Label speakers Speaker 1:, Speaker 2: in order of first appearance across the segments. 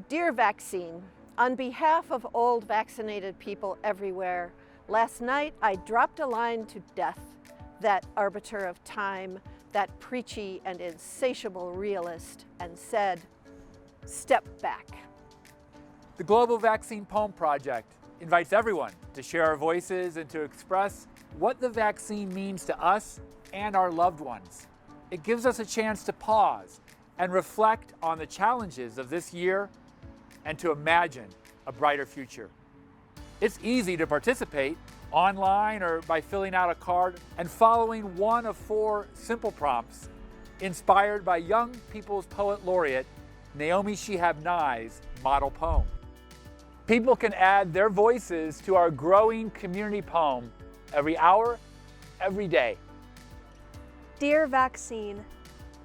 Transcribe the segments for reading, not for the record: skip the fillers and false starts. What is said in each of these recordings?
Speaker 1: Dear vaccine, on behalf of old vaccinated people everywhere, last night I dropped a line to death, that arbiter of time, that preachy and insatiable realist, and said, step back.
Speaker 2: The Global Vaccine Poem Project invites everyone to share our voices and to express what the vaccine means to us and our loved ones. It gives us a chance to pause and reflect on the challenges of this year and to imagine a brighter future. It's easy to participate online or by filling out a card and following one of 4 simple prompts inspired by Young People's Poet Laureate Naomi Shihab Nye's model poem. People can add their voices to our growing community poem every hour, every day.
Speaker 3: Dear vaccine,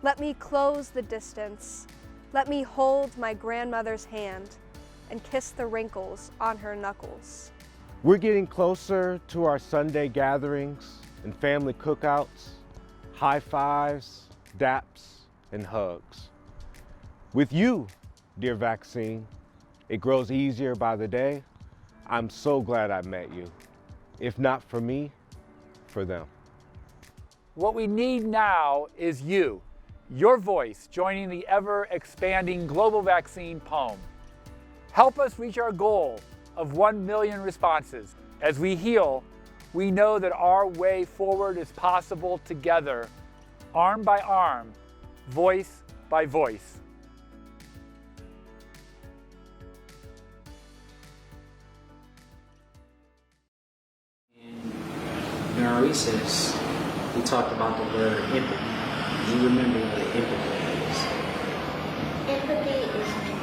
Speaker 3: let me close the distance. Let me hold my grandmother's hand and kiss the wrinkles on her knuckles.
Speaker 4: We're getting closer to our Sunday gatherings and family cookouts, high fives, daps, and hugs. With you, dear vaccine, it grows easier by the day. I'm so glad I met you. If not for me, for them.
Speaker 2: What we need now is you, your voice joining the ever-expanding global vaccine poem. Help us reach our goal of 1 million responses. As we heal, we know that our way forward is possible together, arm by arm, voice by voice.
Speaker 5: In our recess, we talked about the word empathy. Do you remember what empathy is?
Speaker 6: Empathy is when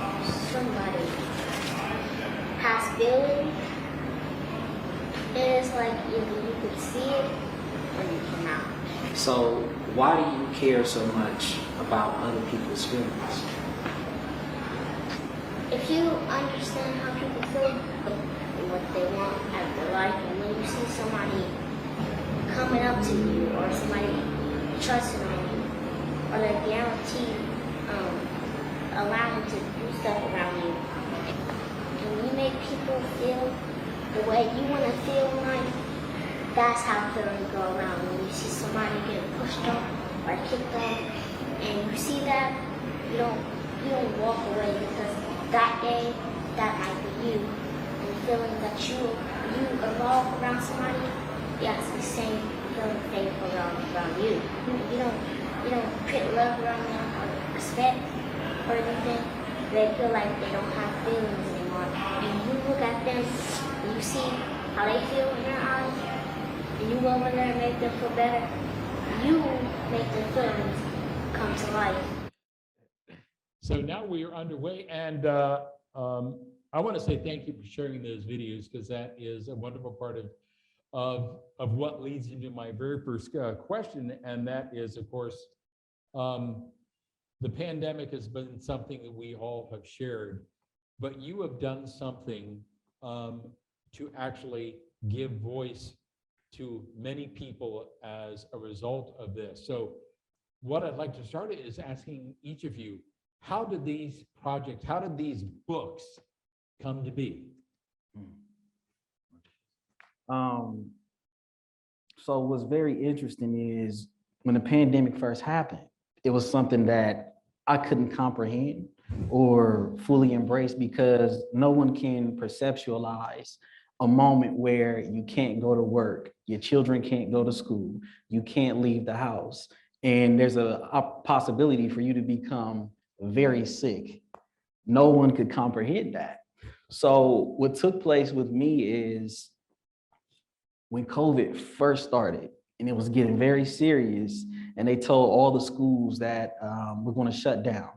Speaker 6: somebody has feelings. It is like either you can see it or you cannot.
Speaker 5: So why do you care so much about other people's feelings?
Speaker 6: If you understand how people feel and what they want out of their life, and when you see somebody coming up to you or somebody trusting on you, or they're guaranteed allowing to do stuff around you, and when you make people feel the way you want to feel in life, that's how feelings go around. When you see somebody getting pushed off or kicked off, and you see that, you don't walk away, because that day, that might be you. And the feeling that you evolve around somebody, that's the same feeling they around you. You don't put love around them or respect or anything. They feel like they don't have feelings anymore. And you look at them and you see how they feel in their eyes, and you go over there and make them feel better. You make their feelings come to life.
Speaker 7: So now we are underway, and I want to say thank you for sharing those videos, because that is a wonderful part of what leads into my very first question, and that is, of course, the pandemic has been something that we all have shared, but you have done something to actually give voice to many people as a result of this. So what I'd like to start is asking each of you, how did these projects, how did these books come to be?
Speaker 8: So what's very interesting is when the pandemic first happened, it was something that I couldn't comprehend or fully embrace, because no one can perceptualize a moment where you can't go to work, your children can't go to school, you can't leave the house, and there's a possibility for you to become very sick. No one could comprehend that. So what took place with me is when COVID first started and it was getting very serious, and they told all the schools that we're going to shut down.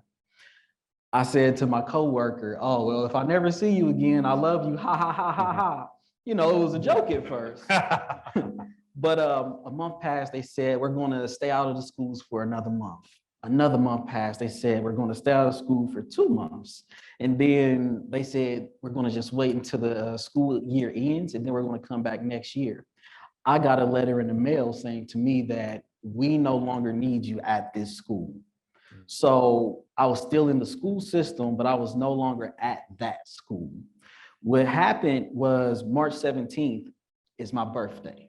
Speaker 8: I said to my coworker, oh, well, if I never see you again, I love you, ha, ha, ha, ha, ha. You know, it was a joke at first. But a month passed, they said, we're going to stay out of the schools for another month. Another month passed, they said, we're going to stay out of school for 2 months. And then they said, we're going to just wait until the school year ends, and then we're going to come back next year. I got a letter in the mail saying to me that we no longer need you at this school. So I was still in the school system, but I was no longer at that school. What happened was March 17th is my birthday.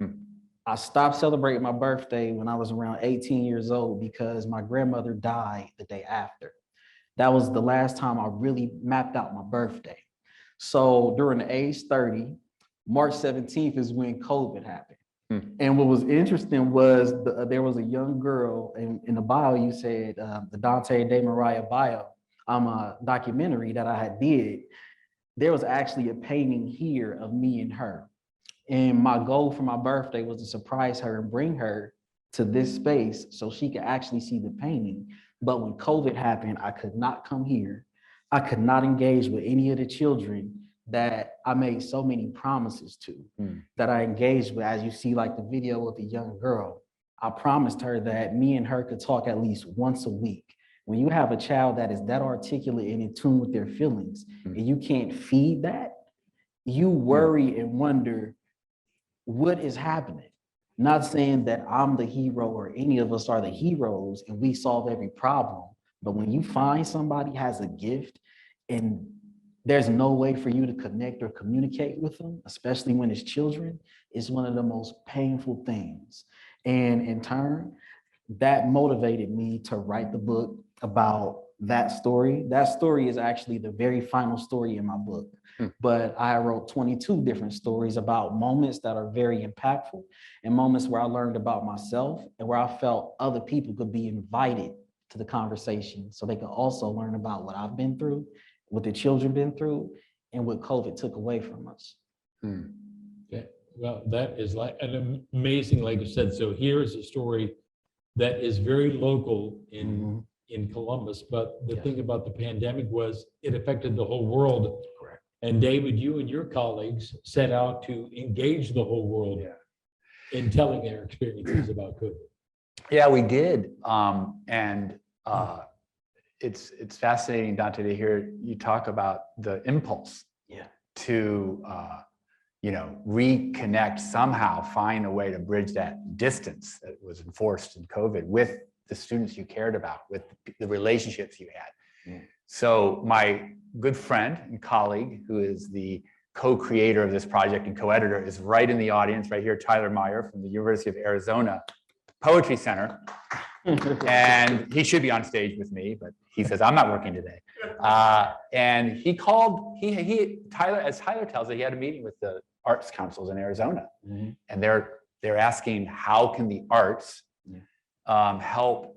Speaker 8: I stopped celebrating my birthday when I was around 18 years old because my grandmother died the day after. That was the last time I really mapped out my birthday. So during the age 30, March 17th is when COVID happened. And what was interesting was there was a young girl in the bio, you said the Donte de Mariah bio, a documentary that I had did. There was actually a painting here of me and her. And my goal for my birthday was to surprise her and bring her to this space so she could actually see the painting. But when COVID happened, I could not come here. I could not engage with any of the children that I made so many promises to, that I engaged with. As you see, like the video with the young girl, I promised her that me and her could talk at least once a week. When you have a child that is that articulate and in tune with their feelings, and you can't feed that, you worry and wonder what is happening. Not saying that I'm the hero or any of us are the heroes and we solve every problem, but when you find somebody has a gift and there's no way for you to connect or communicate with them, especially when it's children, it's one of the most painful things. And in turn, that motivated me to write the book about that story. That story is actually the very final story in my book. But I wrote 22 different stories about moments that are very impactful and moments where I learned about myself and where I felt other people could be invited to the conversation so they could also learn about what I've been through, what the children been through, and what COVID took away from us.
Speaker 7: Yeah, well, that is like an amazing, like you said. So here is a story that is very local in Columbus, but the thing about the pandemic was it affected the whole world.
Speaker 8: Correct.
Speaker 7: And David, you and your colleagues set out to engage the whole world in telling their experiences about COVID.
Speaker 2: Yeah, we did. It's fascinating, Donte, to hear you talk about the impulse to reconnect, somehow find a way to bridge that distance that was enforced in COVID with the students you cared about, with the relationships you had. So my good friend and colleague, who is the co-creator of this project and co-editor, is right in the audience, right here, Tyler Meyer from the University of Arizona Poetry Center. And he should be on stage with me, but he says, I'm not working today. And he called, Tyler, as Tyler tells it, he had a meeting with the arts councils in Arizona. And they're asking, how can the arts help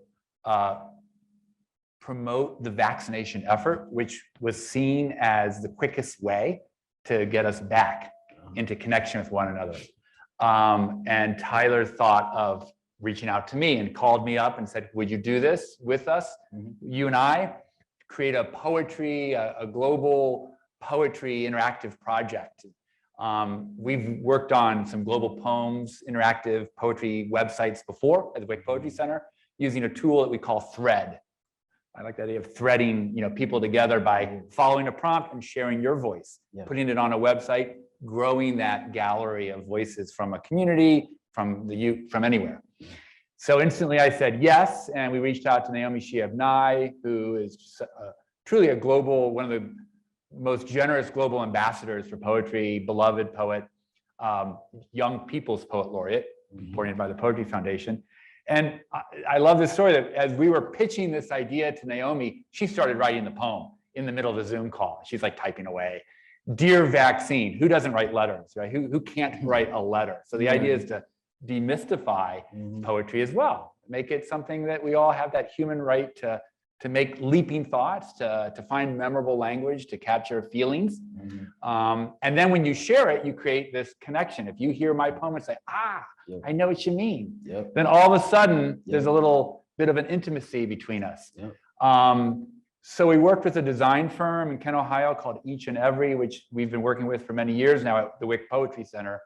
Speaker 2: promote the vaccination effort, which was seen as the quickest way to get us back into connection with one another. And Tyler thought of reaching out to me and called me up and said, would you do this with us? You and I create a global poetry interactive project. We've worked on some global poems, interactive poetry websites before at the Wake Poetry Center using a tool that we call Thread. I like the idea of threading, people together by following a prompt and sharing your voice, putting it on a website, growing that gallery of voices from a community, from anywhere. So instantly I said yes, and we reached out to Naomi Shihab-Nye, who is truly one of the most generous global ambassadors for poetry, beloved poet, Young People's Poet Laureate, appointed by the Poetry Foundation. And I love this story that as we were pitching this idea to Naomi, she started writing the poem in the middle of the Zoom call. She's like typing away. Dear Vaccine, who doesn't write letters, right? Who can't write a letter? So the idea is to demystify poetry as well. Make it something that we all have that human right to make leaping thoughts, to find memorable language, to capture feelings. And then when you share it, you create this connection. If you hear my poem and say, I know what you mean, then all of a sudden there's a little bit of an intimacy between us. So we worked with a design firm in Kent, Ohio called Each and Every, which we've been working with for many years now at the Wick Poetry Center,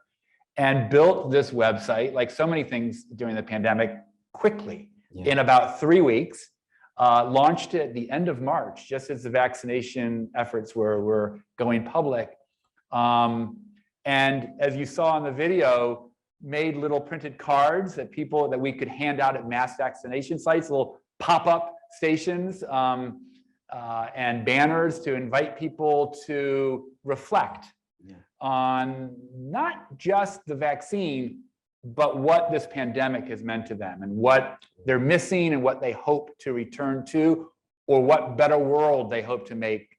Speaker 2: and built this website, like so many things during the pandemic, quickly. In about 3 weeks, launched it at the end of March, just as the vaccination efforts were going public. And as you saw in the video, made little printed cards that we could hand out at mass vaccination sites, little pop-up stations. and banners to invite people to reflect on not just the vaccine, but what this pandemic has meant to them and what they're missing and what they hope to return to, or what better world they hope to make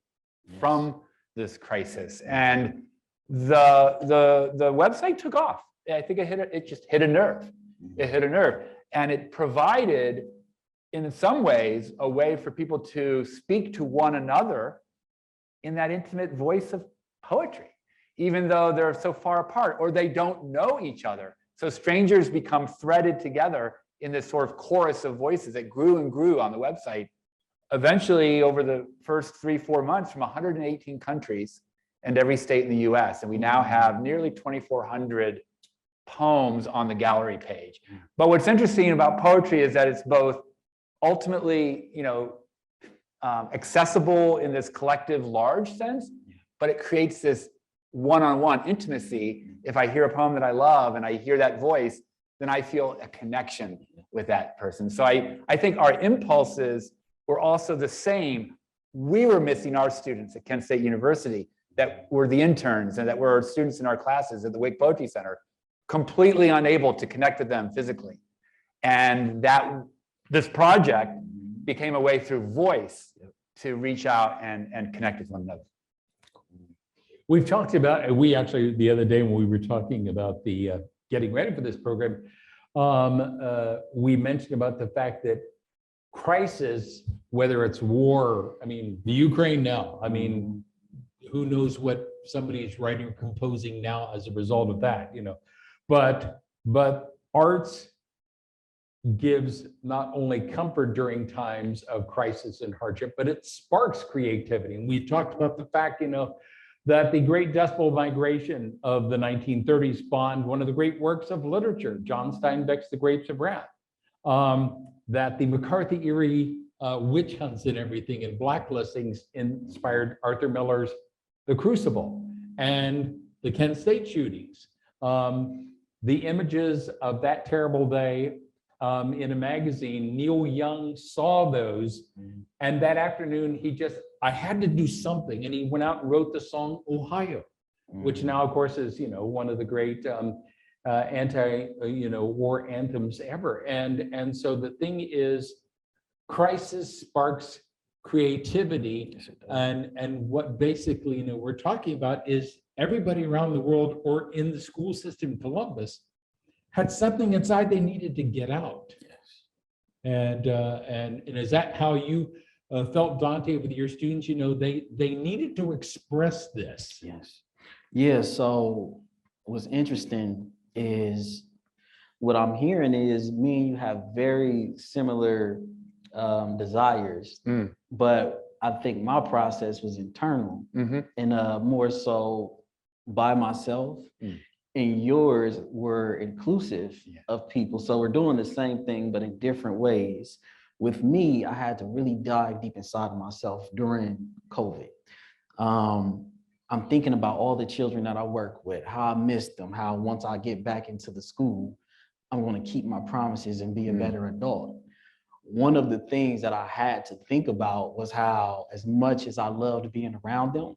Speaker 2: from this crisis. And the website took off. I think it just hit a nerve. It hit a nerve. And it provided, in some ways, a way for people to speak to one another in that intimate voice of poetry, even though they're so far apart or they don't know each other. So strangers become threaded together in this sort of chorus of voices that grew and grew on the website. Eventually, over the first 3-4 months, from 118 countries and every state in the US, and we now have nearly 2,400 poems on the gallery page. But what's interesting about poetry is that it's both ultimately, accessible in this collective large sense, but it creates this one-on-one intimacy. If I hear a poem that I love and I hear that voice, then I feel a connection with that person. So I think our impulses were also the same. We were missing our students at Kent State University that were the interns and that were students in our classes at the Wake Poetry Center, completely unable to connect with them physically. And that this project became a way through voice to reach out and connect with one another.
Speaker 7: We've talked about, we actually, the other day when we were talking about the getting ready for this program, we mentioned about the fact that crisis, whether it's war, I mean, the Ukraine now, I mean, who knows what somebody is writing or composing now as a result of that, but arts gives not only comfort during times of crisis and hardship, but it sparks creativity. And we talked about the fact, that the great Dust Bowl migration of the 1930s spawned one of the great works of literature, John Steinbeck's The Grapes of Wrath. That the McCarthy era witch hunts and everything and blacklistings inspired Arthur Miller's The Crucible and the Kent State shootings. The images of that terrible day in a magazine, Neil Young saw those, and that afternoon I had to do something, and he went out and wrote the song Ohio, which now of course is one of the great war anthems ever. And so the thing is, crisis sparks creativity, and what basically we're talking about is everybody around the world or in the school system in Columbus had something inside they needed to get out. And is that how you felt, Donte, with your students? They needed to express this.
Speaker 8: Yeah, so what's interesting is what I'm hearing is me and you have very similar desires, but I think my process was internal and more so by myself, and yours were inclusive of people. So we're doing the same thing, but in different ways. With me, I had to really dive deep inside of myself during COVID. I'm thinking about all the children that I work with, how I miss them, how once I get back into the school, I'm going to keep my promises and be a better adult. One of the things that I had to think about was how, as much as I loved being around them,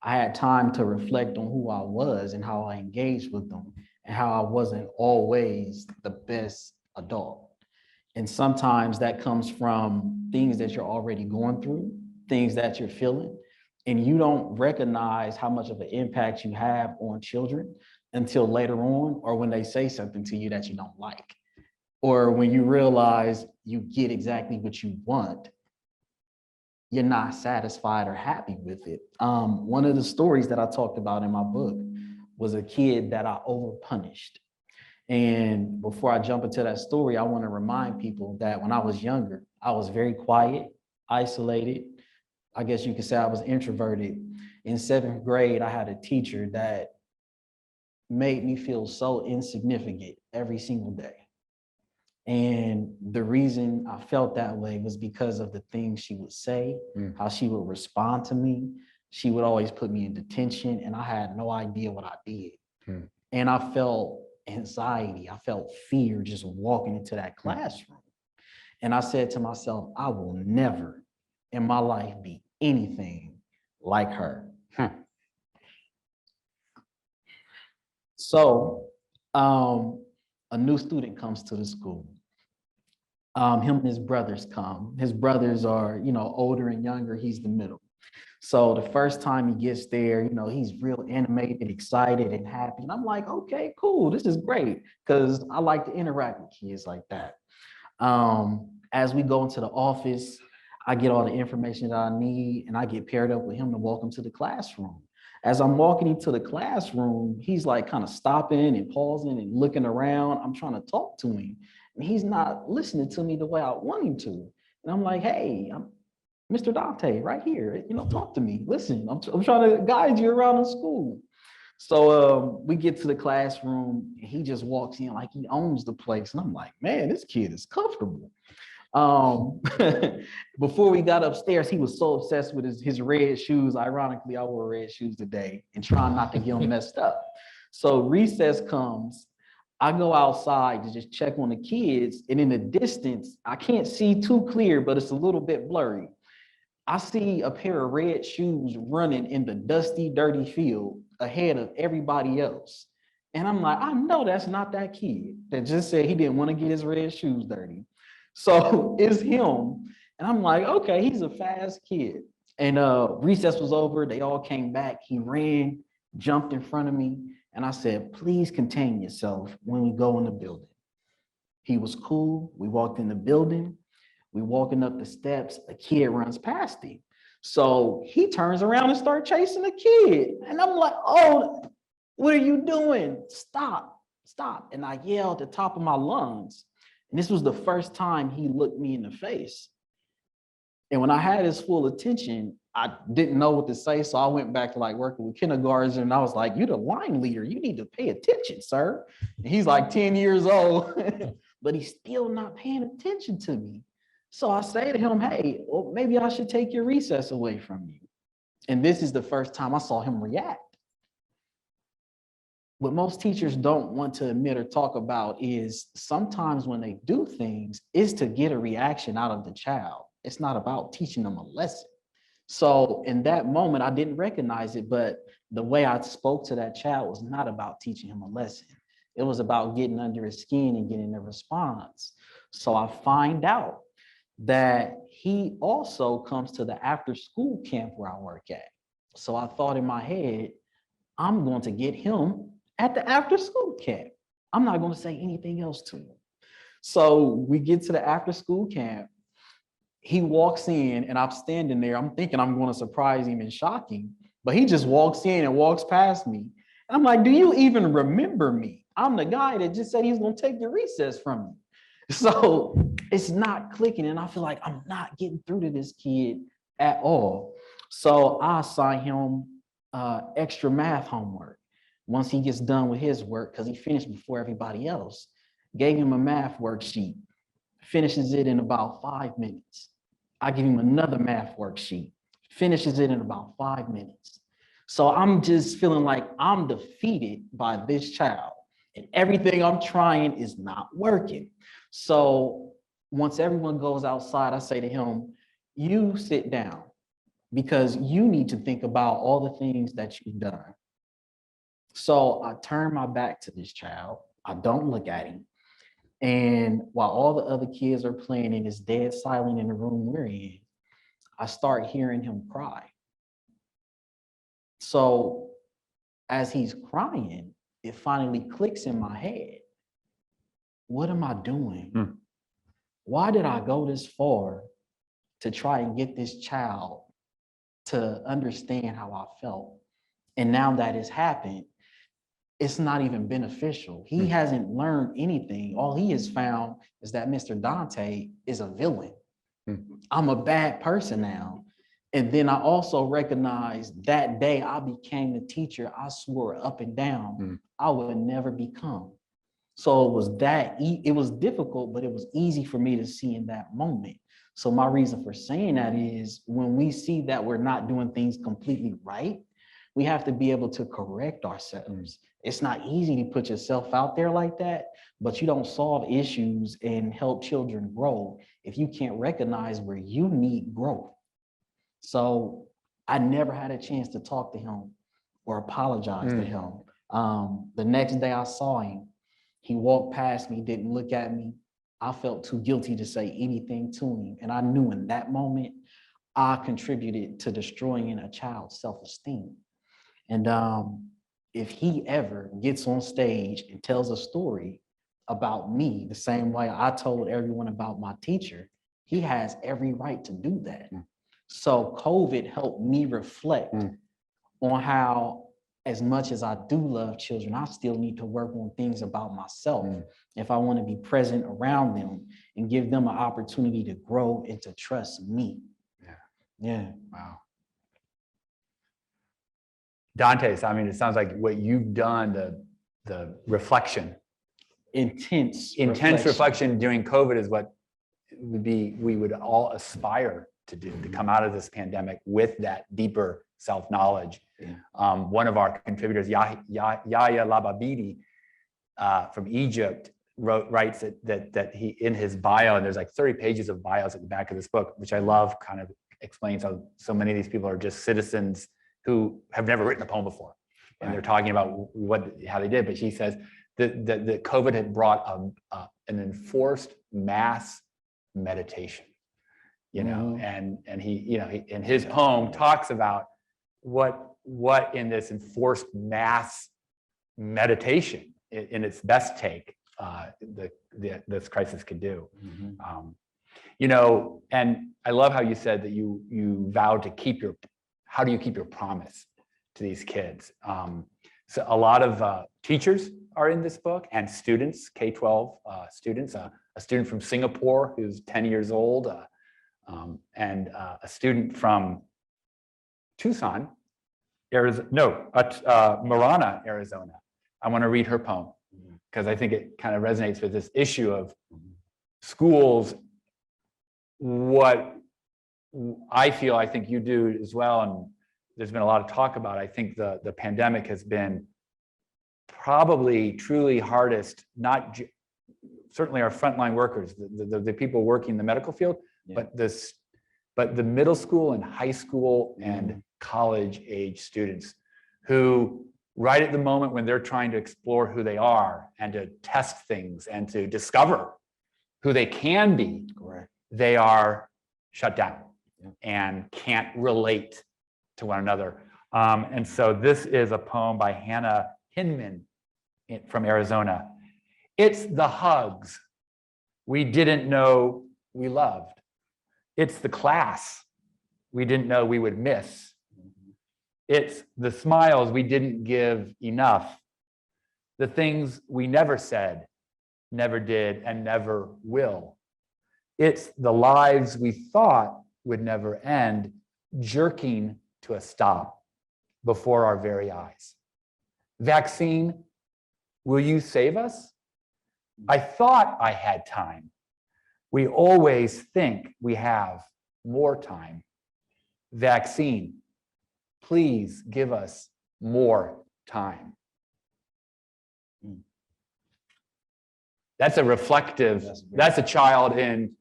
Speaker 8: I had time to reflect on who I was and how I engaged with them and how I wasn't always the best adult. And sometimes that comes from things that you're already going through, things that you're feeling, and you don't recognize how much of an impact you have on children until later on, or when they say something to you that you don't like, or when you realize you get exactly what you want, you're not satisfied or happy with it. One of the stories that I talked about in my book was a kid that I overpunished. And before I jump into that story, I want to remind people that when I was younger, I was very quiet, isolated. I guess you could say I was introverted. In 7th grade, I had a teacher that made me feel so insignificant every single day. And the reason I felt that way was because of the things she would say, how she would respond to me. She would always put me in detention, and I had no idea what I did. And I felt anxiety. I felt fear just walking into that classroom. And I said to myself, I will never, in my life be anything like her. So a new student comes to the school. Him and his brothers come. His brothers are, older and younger. He's the middle. So the first time he gets there, he's real animated, excited, and happy. And I'm like, okay, cool. This is great, because I like to interact with kids like that. As we go into the office, I get all the information that I need, and I get paired up with him to walk him to the classroom. As I'm walking into the classroom, he's like kind of stopping and pausing and looking around. I'm trying to talk to him, and he's not listening to me the way I want him to. And I'm like, hey, I'm Mr. Donte right here, talk to me. Listen, I'm trying to guide you around the school. So we get to the classroom, and he just walks in like he owns the place. And I'm like, man, this kid is comfortable. Before we got upstairs, he was so obsessed with his red shoes. Ironically, I wore red shoes today and trying not to get them messed up. So recess comes, I go outside to just check on the kids. And in the distance, I can't see too clear, but it's a little bit blurry. I see a pair of red shoes running in the dusty, dirty field ahead of everybody else. And I'm like, I know that's not that kid that just said he didn't want to get his red shoes dirty. So it's him. And I'm like, okay, he's a fast kid. And recess was over. They all came back. He ran, jumped in front of me. And I said, please contain yourself when we go in the building. He was cool. We walked in the building. We walking up the steps, a kid runs past him. So he turns around and starts chasing the kid. And I'm like, oh, what are you doing? Stop, stop. And I yelled at the top of my lungs. And this was the first time he looked me in the face. And when I had his full attention, I didn't know what to say. So I went back to like working with kindergartners, and I was like, you're the line leader. You need to pay attention, sir. And he's like 10 years old, but he's still not paying attention to me. So I say to him, hey, well, maybe I should take your recess away from you. And this is the first time I saw him react. What most teachers don't want to admit or talk about is sometimes when they do things, is to get a reaction out of the child. It's not about teaching them a lesson. So in that moment, I didn't recognize it, but the way I spoke to that child was not about teaching him a lesson. It was about getting under his skin and getting a response. So I find out that he also comes to the after school camp where I work at. So I thought in my head, I'm going to get him at the after school camp. I'm not going to say anything else to him. So we get to the after school camp. He walks in and I'm standing there. I'm thinking I'm going to surprise him and shock him, but he just walks in and walks past me. And I'm like, do you even remember me? I'm the guy that just said he's going to take your recess from you. So it's not clicking, and I feel like I'm not getting through to this kid at all. So I assign him extra math homework once he gets done with his work, because he finished before everybody else. Gave him a math worksheet, finishes it in about 5 minutes. I give him another math worksheet, finishes it in about 5 minutes. So I'm just feeling like I'm defeated by this child, and everything I'm trying is not working. So once everyone goes outside, I say to him, you sit down, because you need to think about all the things that you've done. So I turn my back to this child. I don't look at him. And while all the other kids are playing and it's dead silent in the room we're in, I start hearing him cry. So as he's crying, it finally clicks in my head. What am I doing? Why did I go this far to try and get this child to understand how I felt? And now that it's happened, it's not even beneficial. He hasn't learned anything. All he has found is that Mr. Donte is a villain. I'm a bad person now. And then I also recognized that day I became the teacher I swore up and down I would never become. So it was difficult, but it was easy for me to see in that moment. So my reason for saying that is when we see that we're not doing things completely right, we have to be able to correct ourselves. It's not easy to put yourself out there like that, but you don't solve issues and help children grow if you can't recognize where you need growth. So I never had a chance to talk to him or apologize to him. The next day I saw him, he walked past me, didn't look at me. I felt too guilty to say anything to him. And I knew in that moment, I contributed to destroying a child's self-esteem. And if he ever gets on stage and tells a story about me the same way I told everyone about my teacher, he has every right to do that. So COVID helped me reflect on how, as much as I do love children, I still need to work on things about myself if I want to be present around them and give them an opportunity to grow and to trust me. Yeah.
Speaker 9: Wow. Donte, I mean, it sounds like what you've done, the reflection.
Speaker 8: Intense
Speaker 9: reflection during COVID is what we would all aspire to do, to come out of this pandemic with that deeper self-knowledge. One of our contributors, Yahya Lababidi from Egypt, writes that he, in his bio, and there's like 30 pages of bios at the back of this book, which I love, kind of explains how so many of these people are just citizens who have never written a poem before. And they're talking about how they did. But she says that COVID had brought an enforced mass meditation, and he, in his poem talks about what in this enforced mass meditation, in its best take, this crisis could do. And I love how you said that you vowed to how do you keep your promise to these kids? So a lot of teachers are in this book, and students, K-12 students, a student from Singapore who's 10 years old, and a student from Tucson, Marana, Arizona. I want to read her poem because I think it kind of resonates with this issue of schools. What I think you do as well, and there's been a lot of talk about, I think the pandemic has been probably truly hardest, certainly our frontline workers, the people working in the medical field, but the middle school and high school and college age students who, right at the moment when they're trying to explore who they are and to test things and to discover who they can be, they are shut down and can't relate to one another. And so this is a poem by Hannah Hinman from Arizona. It's the hugs we didn't know we loved. It's the class we didn't know we would miss. It's the smiles we didn't give enough. The things we never said, never did, and never will. It's the lives we thought would never end, jerking to a stop before our very eyes. Vaccine, will you save us? I thought I had time. We always think we have more time. Vaccine, please give us more time. That's a reflective, that's a child in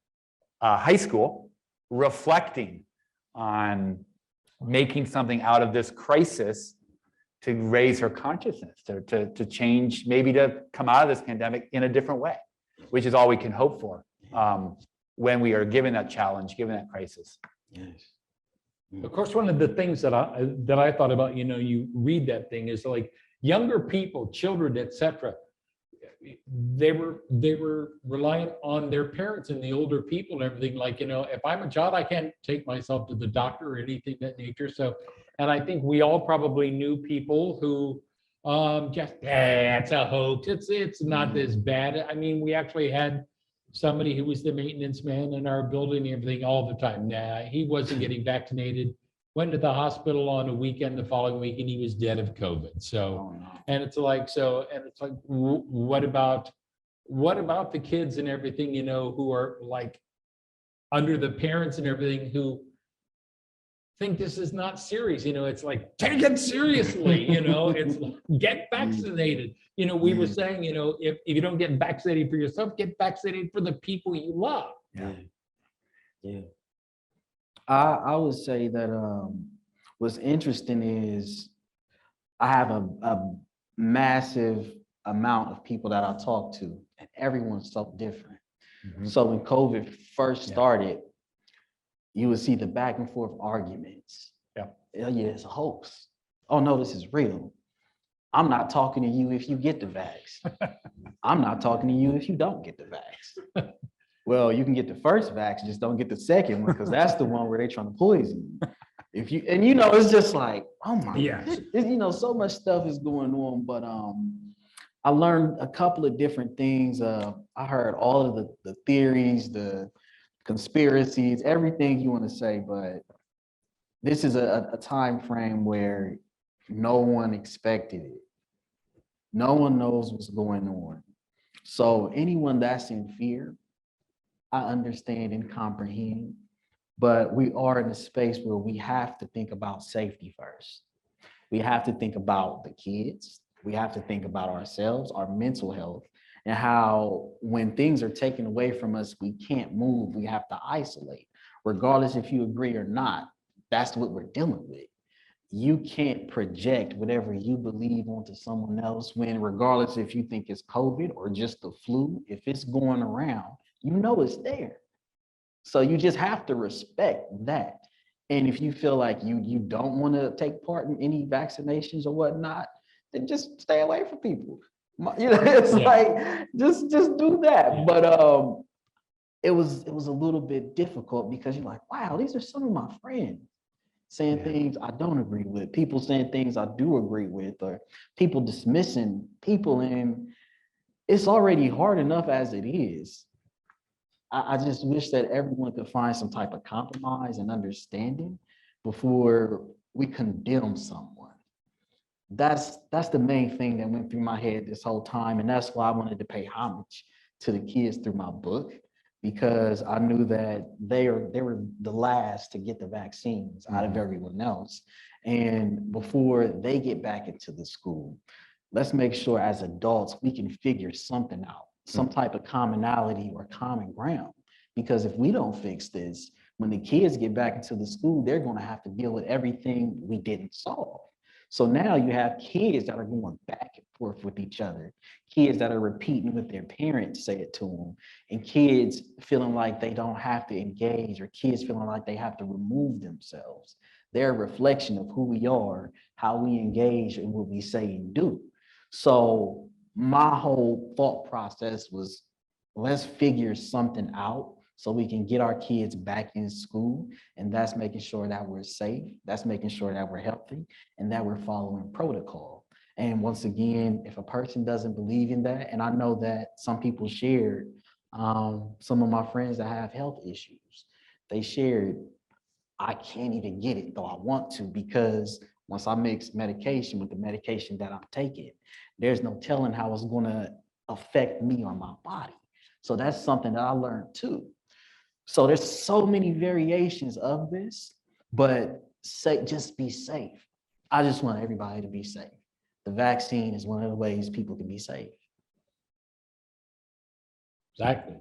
Speaker 9: high school reflecting on making something out of this crisis to raise her consciousness, to change, maybe to come out of this pandemic in a different way, which is all we can hope for when we are given that challenge, given that crisis.
Speaker 8: Yes.
Speaker 7: Of course, one of the things that I thought about, you read that thing, is like younger people, children, etc. They were reliant on their parents and the older people and everything. Like, if I'm a child, I can't take myself to the doctor or anything of that nature. So, and I think we all probably knew people who just, it's a hoax. It's not this bad. I mean, we actually had somebody who was the maintenance man in our building and everything all the time. Nah, he wasn't getting vaccinated. Went to the hospital on a weekend the following week, and he was dead of COVID. So, and it's like, what about the kids and everything, who are like under the parents and everything, who think this is not serious. It's like, take it seriously. It's like, get vaccinated. We were saying, if you don't get vaccinated for yourself, get vaccinated for the people you love.
Speaker 8: Yeah. I would say that what's interesting is I have a massive amount of people that I talk to, and everyone's so different. So when COVID first started, you would see the back and forth arguments.
Speaker 9: Yeah.
Speaker 8: Oh, yeah, it's a hoax. Oh no, this is real. I'm not talking to you if you get the vax. I'm not talking to you if you don't get the vax. Well, you can get the first vax, just don't get the second one, because that's the one where they're trying to poison you. If you, and you know, it's just like, oh my, you know, so much stuff is going on. But I learned a couple of different things. I heard all of the theories, the conspiracies, everything you want to say, but this is a time frame where no one expected it. No one knows what's going on. So anyone that's in fear, I understand and comprehend, but we are in a space where we have to think about safety first. We have to think about the kids. We have to think about ourselves, our mental health, and how when things are taken away from us, we can't move, we have to isolate. Regardless if you agree or not, that's what we're dealing with. You can't project whatever you believe onto someone else when, regardless if you think it's COVID or just the flu, if it's going around, you know it's there. So you just have to respect that. And if you feel like you don't want to take part in any vaccinations or whatnot, then just stay away from people. You know, it's like just do that. But it was a little bit difficult because you're like, wow, these are some of my friends saying things I don't agree with, people saying things I do agree with, or people dismissing people. And it's already hard enough as it is. I just wish that everyone could find some type of compromise and understanding before we condemn someone. That's the main thing that went through my head this whole time. And that's why I wanted to pay homage to the kids through my book, because I knew that they were the last to get the vaccines out of everyone else. And before they get back into the school, let's make sure as adults, we can figure something out, some type of commonality or common ground. Because if we don't fix this, when the kids get back into the school, they're going to have to deal with everything we didn't solve. So now you have kids that are going back and forth with each other, kids that are repeating what their parents say it to them, and kids feeling like they don't have to engage, or kids feeling like they have to remove themselves. They're a reflection of who we are, how we engage, and what we say and do. So my whole thought process was, let's figure something out so we can get our kids back in school. And that's making sure that we're safe. That's making sure that we're healthy and that we're following protocol. And once again, if a person doesn't believe in that, and I know that some people shared, some of my friends that have health issues, they shared, I can't even get it though I want to, because once I mix medication with the medication that I'm taking, there's no telling how it's going to affect me or my body. So that's something that I learned too. So there's so many variations of this, but just be safe. I just want everybody to be safe. The vaccine is one of the ways people can be safe.
Speaker 7: Exactly.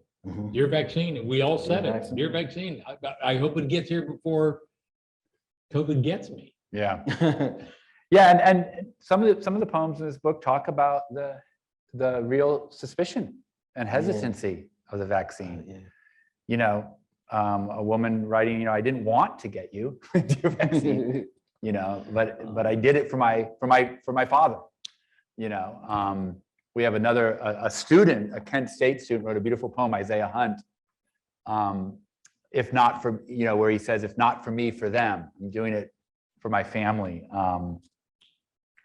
Speaker 7: Dear vaccine, we all said it. Dear vaccine, I hope it gets here before COVID gets me.
Speaker 9: Yeah. Yeah, and some of the poems in this book talk about the real suspicion and hesitancy of the vaccine. You know, a woman writing, you know, I didn't want to get you your vaccine, you know, but I did it for my father. You know, we have a student, a Kent State student, wrote a beautiful poem, Isaiah Hunt. If not for, you know, where he says, if not for me, for them, I'm doing it for my family.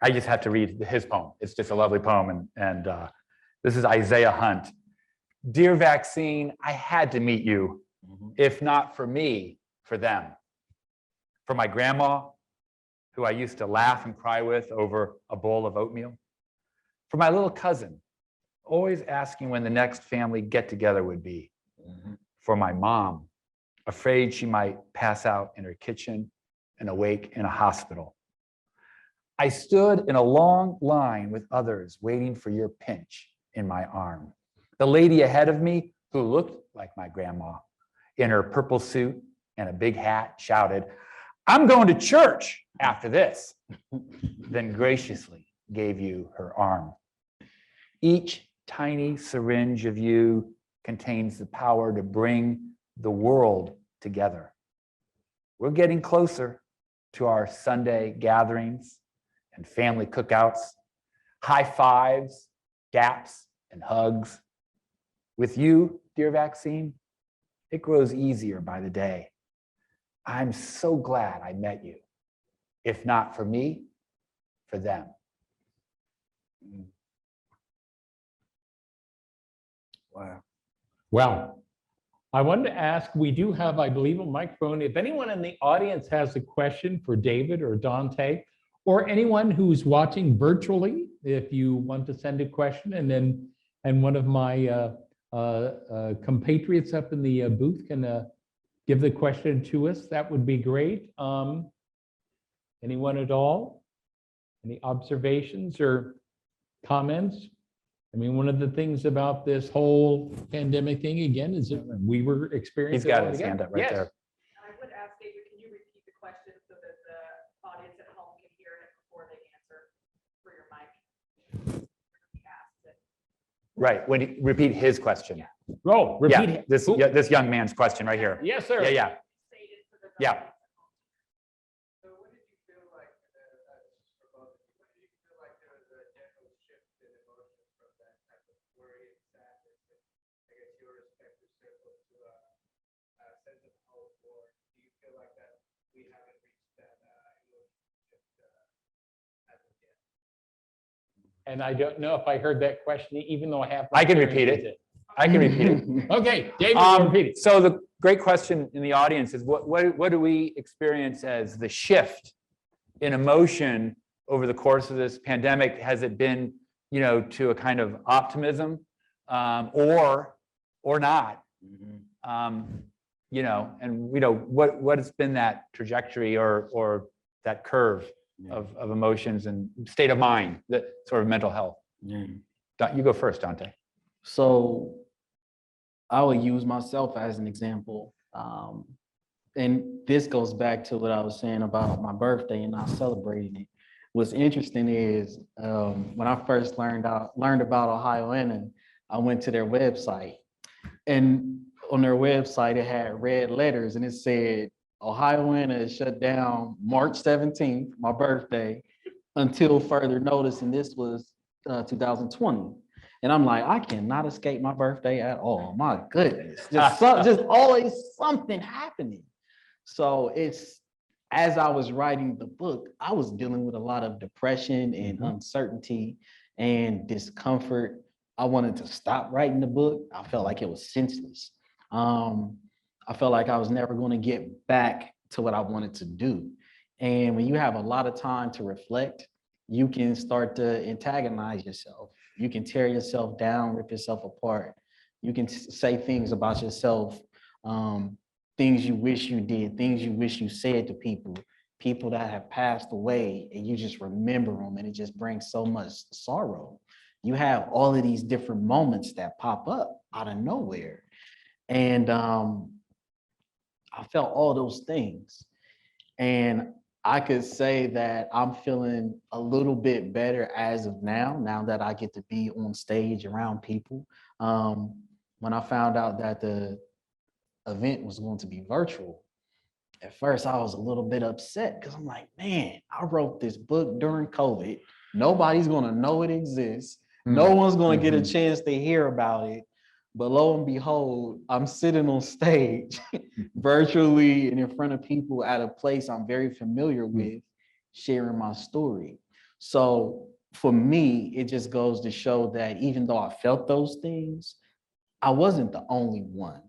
Speaker 9: I just have to read his poem. It's just a lovely poem. And this is Isaiah Hunt. Dear vaccine, I had to meet you. If not for me, for them. For my grandma, who I used to laugh and cry with over a bowl of oatmeal. For my little cousin, always asking when the next family get-together would be. For my mom, afraid she might pass out in her kitchen and awake in a hospital. I stood in a long line with others waiting for your pinch in my arm. The lady ahead of me, who looked like my grandma, in her purple suit and a big hat shouted, "I'm going to church after this," then graciously gave you her arm. Each tiny syringe of you contains the power to bring the world together. We're getting closer to our Sunday gatherings and family cookouts, high fives, daps, and hugs. With you, dear vaccine, it grows easier by the day. I'm so glad I met you. If not for me, for them.
Speaker 4: Wow.
Speaker 7: Well, I wanted to ask, we do have, I believe, a microphone. If anyone in the audience has a question for David or Donte, or anyone who's watching virtually, if you want to send a question, and one of my compatriots up in the booth can give the question to us, that would be great. Anyone at all? Any observations or comments? I mean, one of the things about this whole pandemic thing, again, is that we were experiencing.
Speaker 9: He's got his hand up right there.
Speaker 10: I would ask David, can you repeat the question so that the audience at home can hear it before they answer for your mic?
Speaker 9: Right, when you repeat his question.
Speaker 7: Oh, repeat
Speaker 9: Yeah,
Speaker 7: it.
Speaker 9: this young man's question right here.
Speaker 7: Yes, sir.
Speaker 9: Yeah. Yeah.
Speaker 10: So what did you feel like, when did you feel like there was a general shift in emotions from that type of worry and sadness, and I guess your respective circles to a sense of hope, or do you feel like that we haven't reached that emotion shift as of yet?
Speaker 7: And I don't know if I heard that question, even though I have.
Speaker 9: I can repeat it. I can repeat it.
Speaker 7: Okay, David, repeat it.
Speaker 9: So the great question in the audience is what do we experience as the shift in emotion over the course of this pandemic? Has it been, to a kind of optimism, or not? And what has been that trajectory or that curve of emotions and state of mind, that sort of mental health? You go first, Donte.
Speaker 8: So I would use myself as an example. And this goes back to what I was saying about my birthday and not celebrating it. What's interesting is when I first learned about Ohioana, I went to their website. And on their website, it had red letters and it said, Ohioana is shut down March 17th, my birthday, until further notice. And this was 2020. And I'm like, I cannot escape my birthday at all. My goodness, just always something happening. So as I was writing the book, I was dealing with a lot of depression and uncertainty and discomfort. I wanted to stop writing the book. I felt like it was senseless. I felt like I was never going to get back to what I wanted to do. And when you have a lot of time to reflect, you can start to antagonize yourself. You can tear yourself down, rip yourself apart. You can say things about yourself, things you wish you did, things you wish you said to people that have passed away, and you just remember them, and it just brings so much sorrow. You have all of these different moments that pop up out of nowhere. And I felt all those things. And I could say that I'm feeling a little bit better as of now that I get to be on stage around people. When I found out that the event was going to be virtual, at first I was a little bit upset because I'm like, man, I wrote this book during COVID. Nobody's going to know it exists. No one's going to get a chance to hear about it. But lo and behold, I'm sitting on stage virtually and in front of people at a place I'm very familiar with, sharing my story. So for me, it just goes to show that even though I felt those things, I wasn't the only one.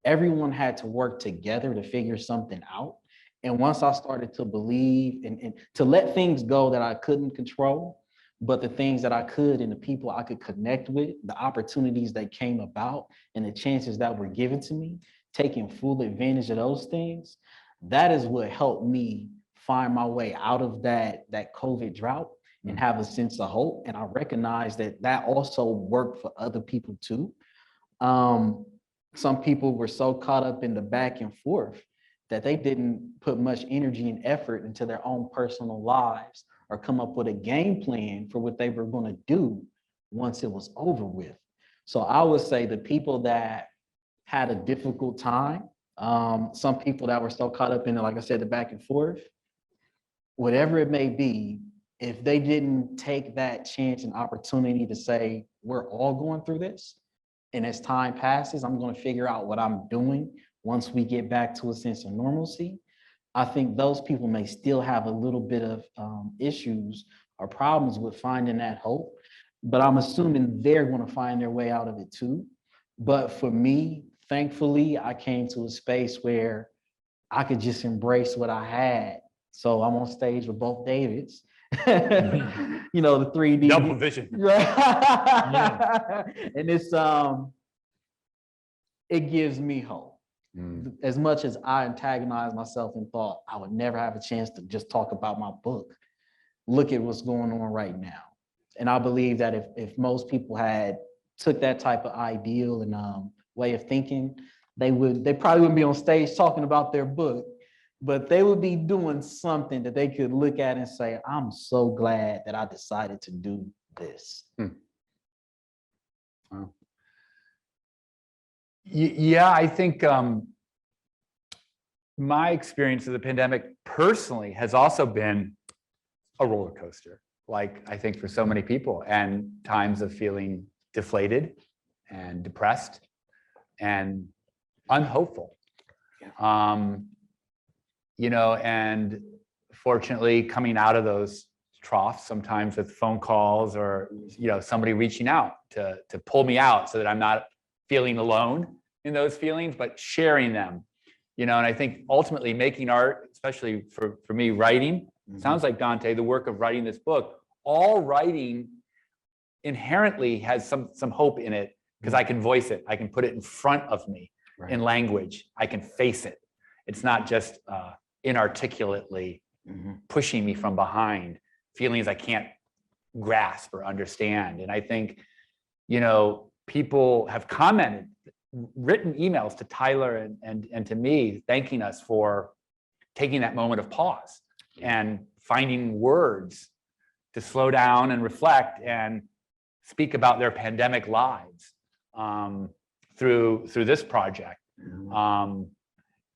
Speaker 8: Everyone had to work together to figure something out. And once I started to believe and to let things go that I couldn't control, but the things that I could and the people I could connect with, the opportunities that came about and the chances that were given to me, taking full advantage of those things, that is what helped me find my way out of that COVID drought and have a sense of hope. And I recognize that also worked for other people too. Some people were so caught up in the back and forth that they didn't put much energy and effort into their own personal lives or come up with a game plan for what they were going to do once it was over with. So I would say the people that had a difficult time, some people that were so caught up in it, like I said, the back and forth, whatever it may be, if they didn't take that chance and opportunity to say, we're all going through this, and as time passes, I'm going to figure out what I'm doing once we get back to a sense of normalcy, I think those people may still have a little bit of issues or problems with finding that hope, but I'm assuming they're going to find their way out of it too. But for me, thankfully, I came to a space where I could just embrace what I had. So I'm on stage with both Davids, you know, the 3D.
Speaker 9: Double vision.
Speaker 8: Yeah. And it's, it gives me hope. As much as I antagonized myself and thought I would never have a chance to just talk about my book, look at what's going on right now. And I believe that if most people had took that type of ideal and way of thinking, they probably wouldn't be on stage talking about their book, but they would be doing something that they could look at and say, I'm so glad that I decided to do this.
Speaker 9: Wow. Yeah, I think my experience of the pandemic personally has also been a roller coaster, like I think for so many people, and times of feeling deflated and depressed and unhopeful. You know, and fortunately coming out of those troughs, sometimes with phone calls or, you know, somebody reaching out to pull me out so that I'm not feeling alone in those feelings, but sharing them, you know. And I think ultimately making art, especially for me, writing, sounds like Donte, the work of writing this book, all writing inherently has some hope in it because I can voice it. I can put it in front of me in language. I can face it. It's not just inarticulately pushing me from behind, feelings I can't grasp or understand. And I think, you know, people have commented, written emails to Tyler and to me, thanking us for taking that moment of pause and finding words to slow down and reflect and speak about their pandemic lives through this project.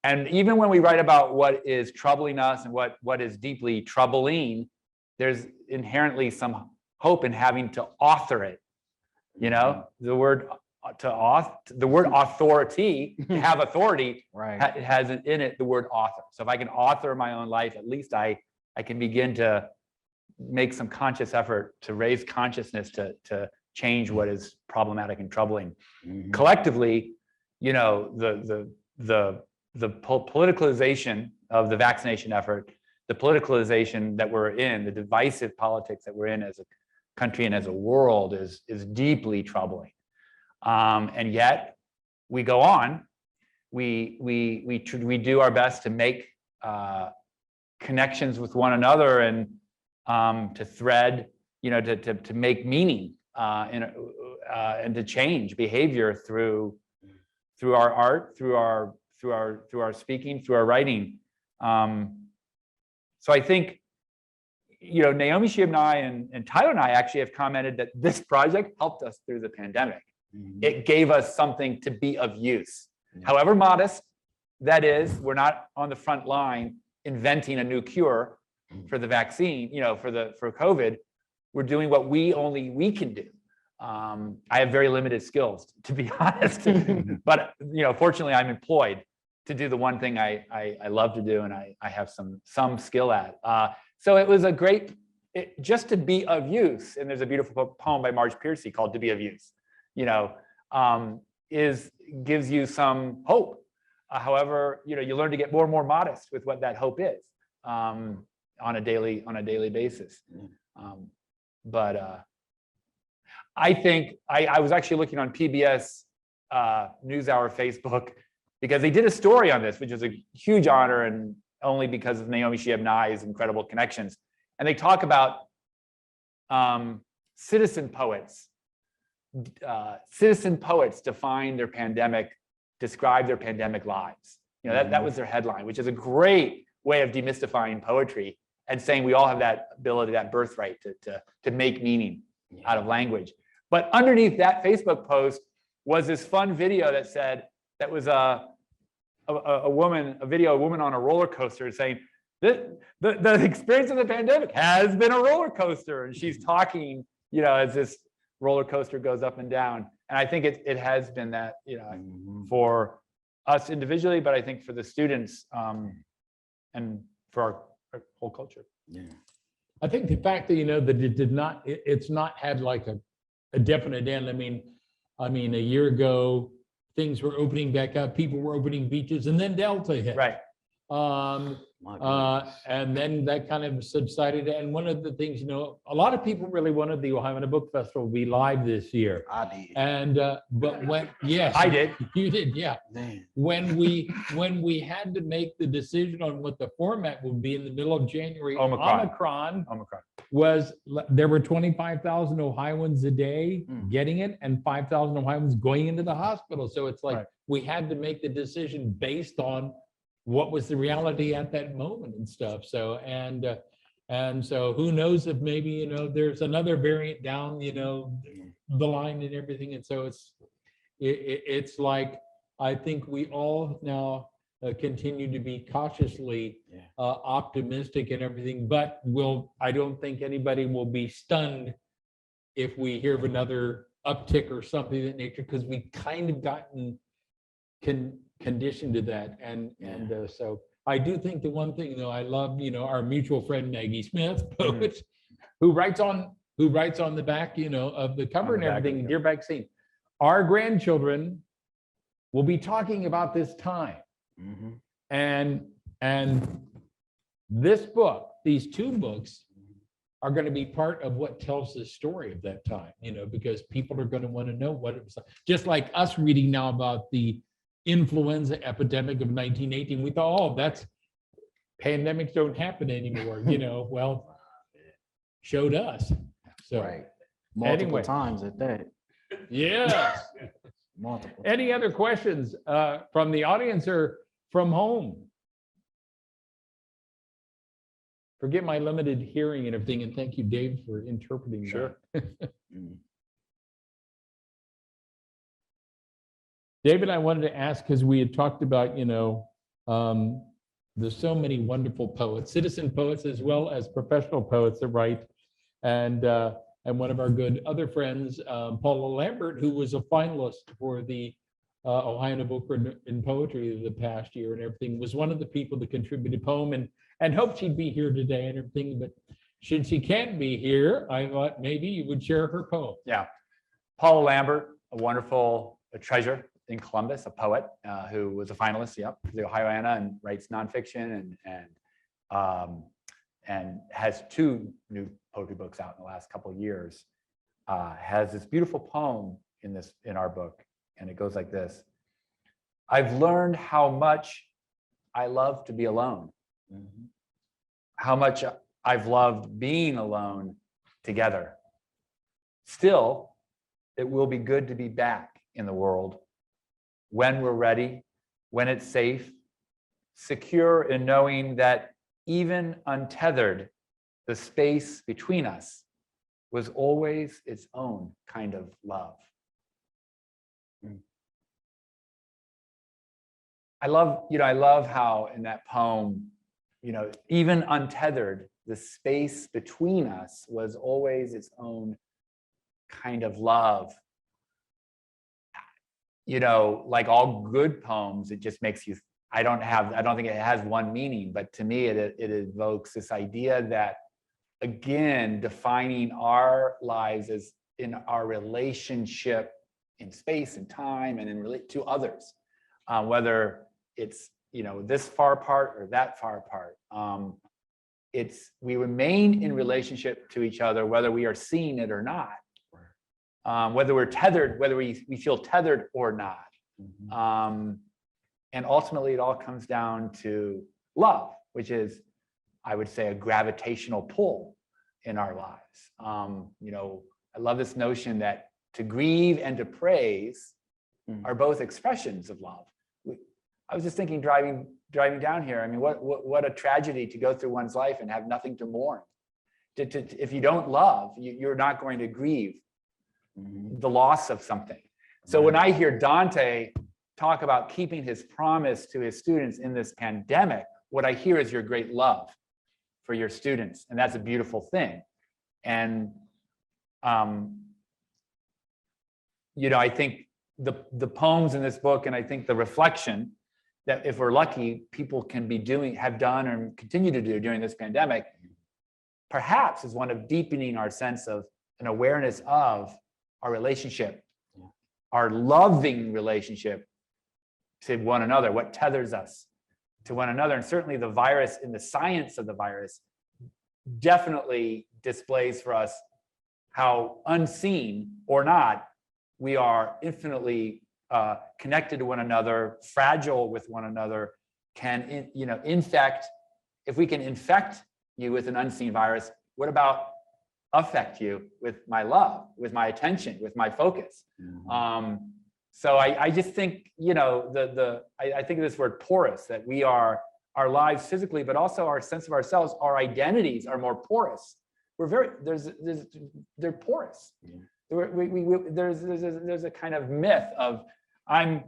Speaker 9: And even when we write about what is troubling us and what is deeply troubling, there's inherently some hope in having to author it. You know, the word authority, to have authority, it has in it the word author. So if I can author my own life, at least I can begin to make some conscious effort to raise consciousness to change what is problematic and troubling. Collectively, you know, the politicalization of the vaccination effort, the politicalization that we're in, the divisive politics that we're in as a country and as a world is deeply troubling. And yet we go on, we do our best to make connections with one another and to thread, you know, to make meaning and to change behavior through our art, through our speaking, through our writing. So I think, you know, Naomi Shihab and I and Tyler and I actually have commented that this project helped us through the pandemic. It gave us something to be of use. However modest that is, we're not on the front line inventing a new cure for the vaccine, you know, for COVID. We're doing what we can do. I have very limited skills, to be honest, but, you know, fortunately I'm employed to do the one thing I love to do and I have some skill at. So it was a great, just to be of use. And there's a beautiful poem by Marge Piercy called To Be of Use, you know, gives you some hope. However, you know, you learn to get more and more modest with what that hope is on a daily basis. But I think I was actually looking on PBS NewsHour Facebook because they did a story on this, which was a huge honor and only because of Naomi Shihab and I's incredible connections. And they talk about citizen poets. Citizen poets describe their pandemic lives. You know, that was their headline, which is a great way of demystifying poetry and saying we all have that ability, that birthright to make meaning out of language. But underneath that Facebook post was this fun video that said, that was a woman on a roller coaster saying, the experience of the pandemic has been a roller coaster. And she's talking, you know, as this roller coaster goes up and down. And I think it has been that, you know, for us individually, but I think for the students and for our whole culture.
Speaker 8: Yeah.
Speaker 7: I think the fact that, you know, that it's not had like a definite end. I mean, a year ago, things were opening back up, people were opening beaches, and then Delta hit.
Speaker 9: Right.
Speaker 7: And then that kind of subsided. And one of the things, you know, a lot of people really wanted the Ohioana Book Festival to be live this year.
Speaker 8: I did.
Speaker 7: And but when yes,
Speaker 9: I did.
Speaker 7: You did, yeah.
Speaker 8: Man.
Speaker 7: When we had to make the decision on what the format would be in the middle of January, Omicron was, there were 25,000 Ohioans a day getting it and 5,000 Ohioans going into the hospital. So it's like we had to make the decision based on what was the reality at that moment and stuff. So and so who knows if maybe, you know, there's another variant down, you know, the line and everything. And so it's like, I think we all now continue to be cautiously optimistic and everything, but I don't think anybody will be stunned if we hear of another uptick or something of that nature, because we kind of gotten conditioned to that. And so I do think the one thing, though, I love, you know, our mutual friend Maggie Smith, poet, who writes on the back, you know, of the cover and everything, Dear Vaccine. Our grandchildren will be talking about this time. And this book, these two books, are going to be part of what tells the story of that time, you know, because people are going to want to know what it was like. Just like us reading now about the influenza epidemic of 1918, we thought, oh, that's pandemics don't happen anymore, you know. Well, showed us. So
Speaker 8: Multiple times at that.
Speaker 7: Yeah.
Speaker 8: Multiple.
Speaker 7: Any other questions from the audience or from home? Forget my limited hearing and everything, and thank you, Dave, for interpreting.
Speaker 9: Sure.
Speaker 7: David, I wanted to ask, because we had talked about, you know, there's so many wonderful poets, citizen poets, as well as professional poets that write. And one of our good other friends, Paula Lambert, who was a finalist for the Ohioana Book in Poetry the past year and everything, was one of the people that contributed a poem, and hoped she'd be here today and everything. But since she can't be here, I thought maybe you would share her poem.
Speaker 9: Yeah. Paula Lambert, a wonderful treasure in Columbus, a poet who was a finalist, for the Ohioana, and writes nonfiction and has 2 new poetry books out in the last couple of years. Has this beautiful poem in our book, and it goes like this: I've learned how much I love to be alone, how much I've loved being alone together. Still, it will be good to be back in the world when we're ready, when it's safe, secure in knowing that even untethered, the space between us was always its own kind of love. I love how in that poem, you know, even untethered, the space between us was always its own kind of love. You know, like all good poems, it just makes you, I don't think it has one meaning, but to me, it evokes this idea that, again, defining our lives as in our relationship in space and time and in relate to others, whether it's, you know, this far apart or that far apart. We remain in relationship to each other, whether we are seeing it or not. Whether we're tethered, whether we feel tethered or not. And ultimately, it all comes down to love, which is, I would say, a gravitational pull in our lives. You know, I love this notion that to grieve and to praise are both expressions of love. I was just thinking driving down here. I mean, what a tragedy to go through one's life and have nothing to mourn. If you don't love, you're not going to grieve the loss of something. So when I hear Donte talk about keeping his promise to his students in this pandemic, what I hear is your great love for your students, and that's a beautiful thing. And you know, I think the poems in this book, and I think the reflection that, if we're lucky, people can be doing, have done, and continue to do during this pandemic, perhaps is one of deepening our sense of an awareness of our relationship, our loving relationship to one another, what tethers us to one another. And certainly the virus, and the science of the virus, definitely displays for us how unseen or not, we are infinitely connected to one another, fragile with one another, can infect. If we can infect you with an unseen virus, what about affect you with my love, with my attention, with my focus? So I just think, you know, I think of this word porous, that we are, our lives physically, but also our sense of ourselves, our identities are more porous. We're very, they're porous. There's a kind of myth of I'm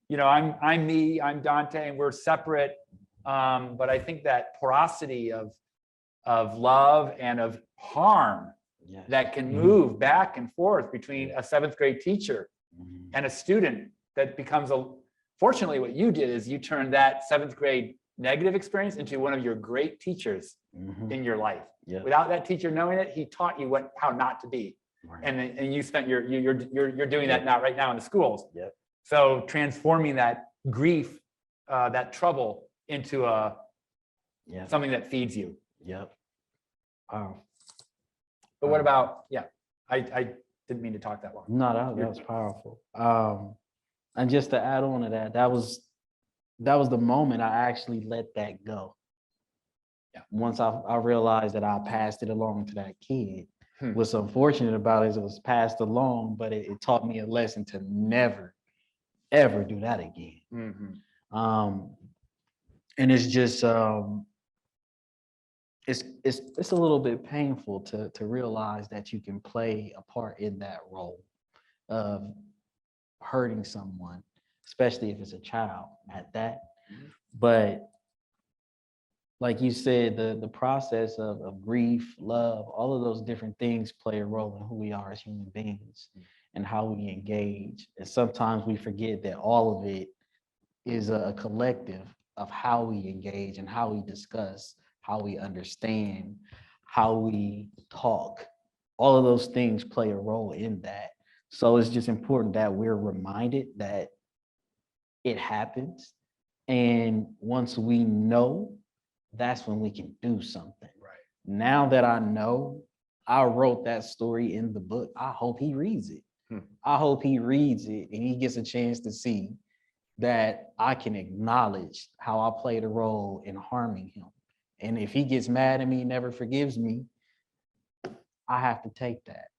Speaker 9: me, I'm Donte, and we're separate. But I think that porosity of love and of harm that can move back and forth between a 7th grade teacher and a student, that becomes fortunately what you did is you turned that 7th grade negative experience into one of your great teachers in your life. Without that teacher knowing it, he taught you how not to be. And you spent you're doing that now, right now in the schools. So transforming that grief, that trouble, into something that feeds you.
Speaker 8: Wow.
Speaker 9: But what about, I didn't mean to talk that long.
Speaker 8: No, that was powerful. And just to add on to that, that was the moment I actually let that go. Once I realized that I passed it along to that kid. What's unfortunate about it is it was passed along, but it taught me a lesson to never, ever do that again. And it's just, it's a little bit painful to realize that you can play a part in that role of hurting someone, especially if it's a child at that. But like you said, the process of grief, love, all of those different things play a role in who we are as human beings and how we engage. And sometimes we forget that all of it is a collective of how we engage and how we discuss, how we understand, how we talk. All of those things play a role in that. So it's just important that we're reminded that it happens. And once we know, that's when we can do something. Now that I know, I wrote that story in the book. I hope he reads it. I hope he reads it and he gets a chance to see that I can acknowledge how I played a role in harming him. And if he gets mad at me, never forgives me, I have to take that.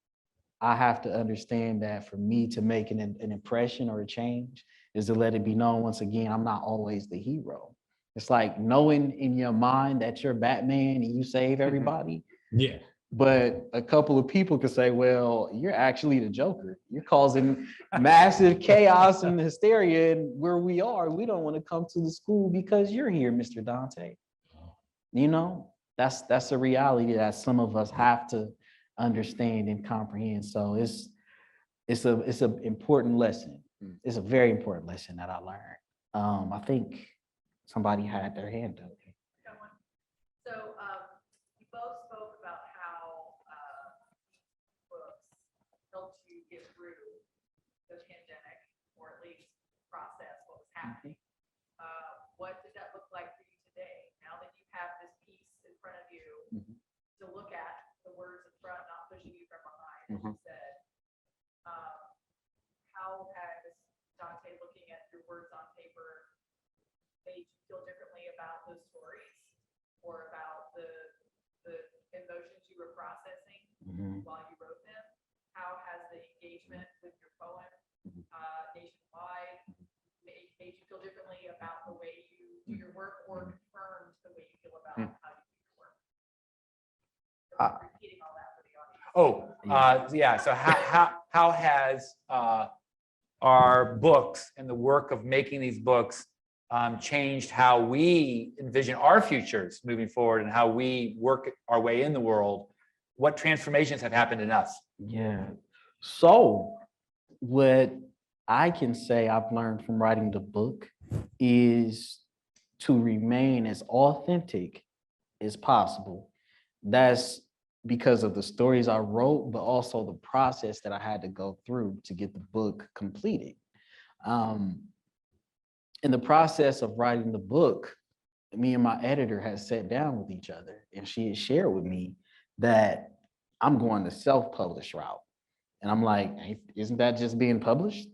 Speaker 8: I have to understand that for me to make an impression or a change is to let it be known, once again, I'm not always the hero. It's like knowing in your mind that you're Batman and you save everybody. But a couple of people could say, well, you're actually the Joker. You're causing massive chaos and hysteria. And where we are, we don't want to come to the school because you're here, Mr. Donte. You know, that's a reality that some of us have to understand and comprehend. So it's an important lesson. It's a very important lesson that I learned. I think somebody had their hand up.
Speaker 11: So you both spoke about how books helped you get through the pandemic, or at least process what was happening. What did that look like for you today? Now that you have this piece in front of you to look at, the words in front, not pushing you from behind, as you said. How has Donte looking at your words on paper made you feel differently about those repeating all that for the audience.
Speaker 9: Yeah. So how has our books and the work of making these books changed how we envision our futures moving forward and how we work our way in the world? What transformations have happened in us?
Speaker 8: Yeah. So what I can say I've learned from writing the book is to remain as authentic as possible. That's because of the stories I wrote, but also the process that I had to go through to get the book completed. In the process of writing the book, me and my editor had sat down with each other, and she had shared with me that I'm going the self-published route. And I'm like, isn't that just being published?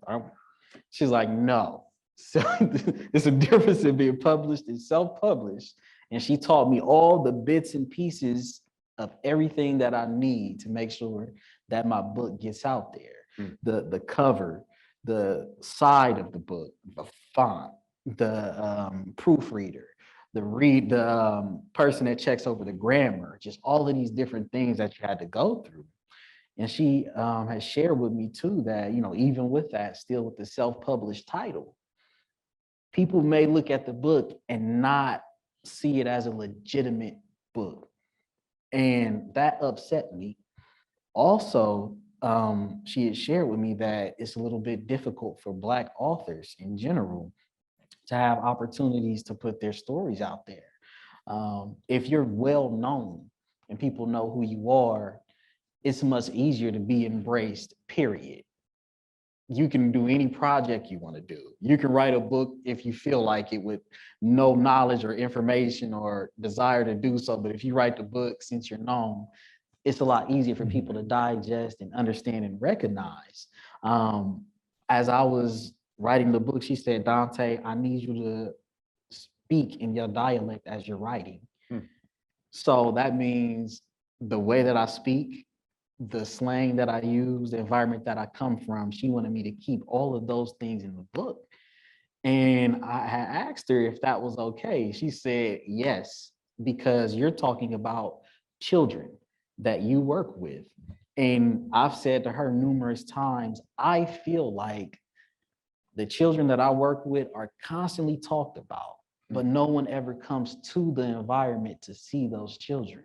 Speaker 8: She's like, no. So there's a difference in being published and self-published. And she taught me all the bits and pieces of everything that I need to make sure that my book gets out there. The cover, the side of the book, the font, the proofreader, the person that checks over the grammar, just all of these different things that you had to go through. And she has shared with me too that, even with that, still with the self-published title, people may look at the book and not see it as a legitimate book. And that upset me. Also, she had shared with me that it's a little bit difficult for Black authors in general to have opportunities to put their stories out there. If you're well known and people know who you are, it's much easier to be embraced, period. You can do any project you want to do. You can write a book if you feel like it with no knowledge or information or desire to do so. But if you write the book, since you're known, it's a lot easier for people to digest and understand and recognize. As I was writing the book, she said, Donte, I need you to speak in your dialect as you're writing. So that means the way that I speak, the slang that I use, the environment that I come from, she wanted me to keep all of those things in the book. And I had asked her if that was okay. She said, yes, because you're talking about children that you work with. And I've said to her numerous times, I feel like the children that I work with are constantly talked about, but no one ever comes to the environment to see those children.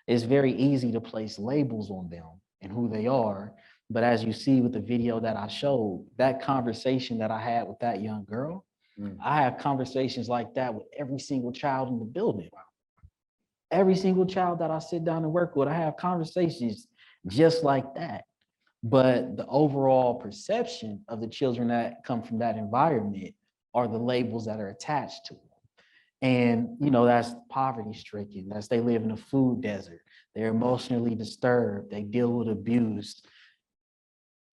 Speaker 8: It's very easy to place labels on them and who they are. But as you see with the video that I showed, that conversation that I had with that young girl, I have conversations like that with every single child in the building. Every single child that I sit down and work with, I have conversations just like that. But the overall perception of the children that come from that environment are the labels that are attached to them. And, that's poverty stricken, that's they live in a food desert, they're emotionally disturbed, they deal with abuse.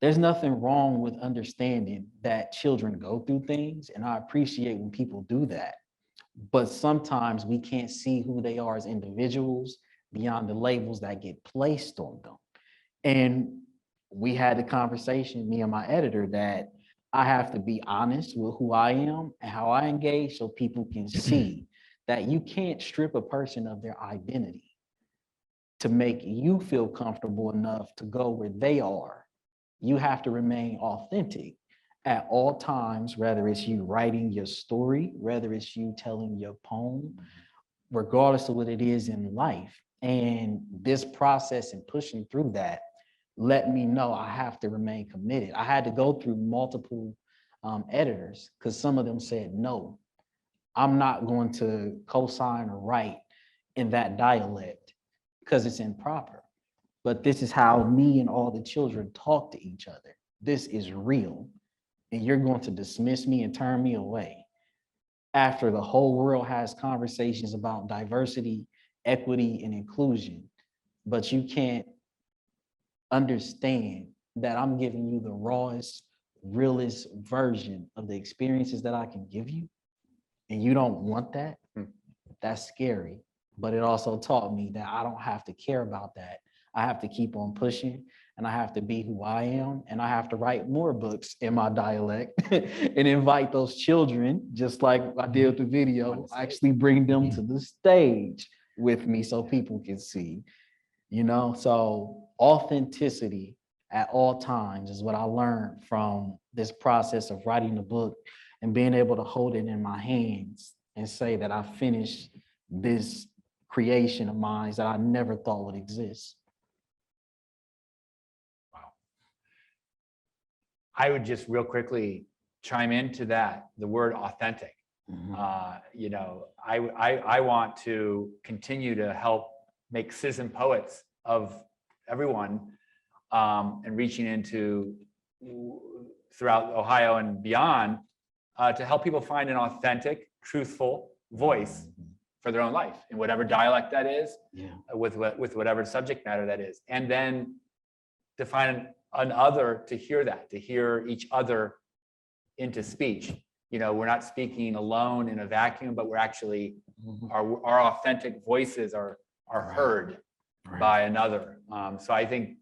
Speaker 8: There's nothing wrong with understanding that children go through things, and I appreciate when people do that. But sometimes we can't see who they are as individuals beyond the labels that get placed on them. And we had the conversation, me and my editor, that I have to be honest with who I am and how I engage so people can see that you can't strip a person of their identity to make you feel comfortable enough to go where they are. You have to remain authentic at all times, whether it's you writing your story, whether it's you telling your poem, regardless of what it is in life. And this process and pushing through that let me know I have to remain committed. I had to go through multiple editors because some of them said, no, I'm not going to co-sign or write in that dialect because it's improper. But this is how me and all the children talk to each other. This is real. And you're going to dismiss me and turn me away after the whole world has conversations about diversity, equity, and inclusion, but you can't understand that I'm giving you the rawest, realest version of the experiences that I can give you, and you don't want that. That's scary. But it also taught me that I don't have to care about that. I have to keep on pushing, and I have to be who I am, and I have to write more books in my dialect and invite those children, just like I did with the video, actually bring them to the stage with me so people can see. you know? So authenticity at all times is what I learned from this process of writing the book and being able to hold it in my hands and say that I finished this creation of mine that I never thought would exist.
Speaker 9: I would just real quickly chime into that, the word authentic. You know, I want to continue to help make citizen poets of everyone, and reaching into throughout Ohio and beyond, to help people find an authentic, truthful voice for their own life in whatever dialect that is, with whatever subject matter that is, and then to find an other to hear that, to hear each other into speech. You know, we're not speaking alone in a vacuum, but we're actually, our authentic voices are heard by another. So I think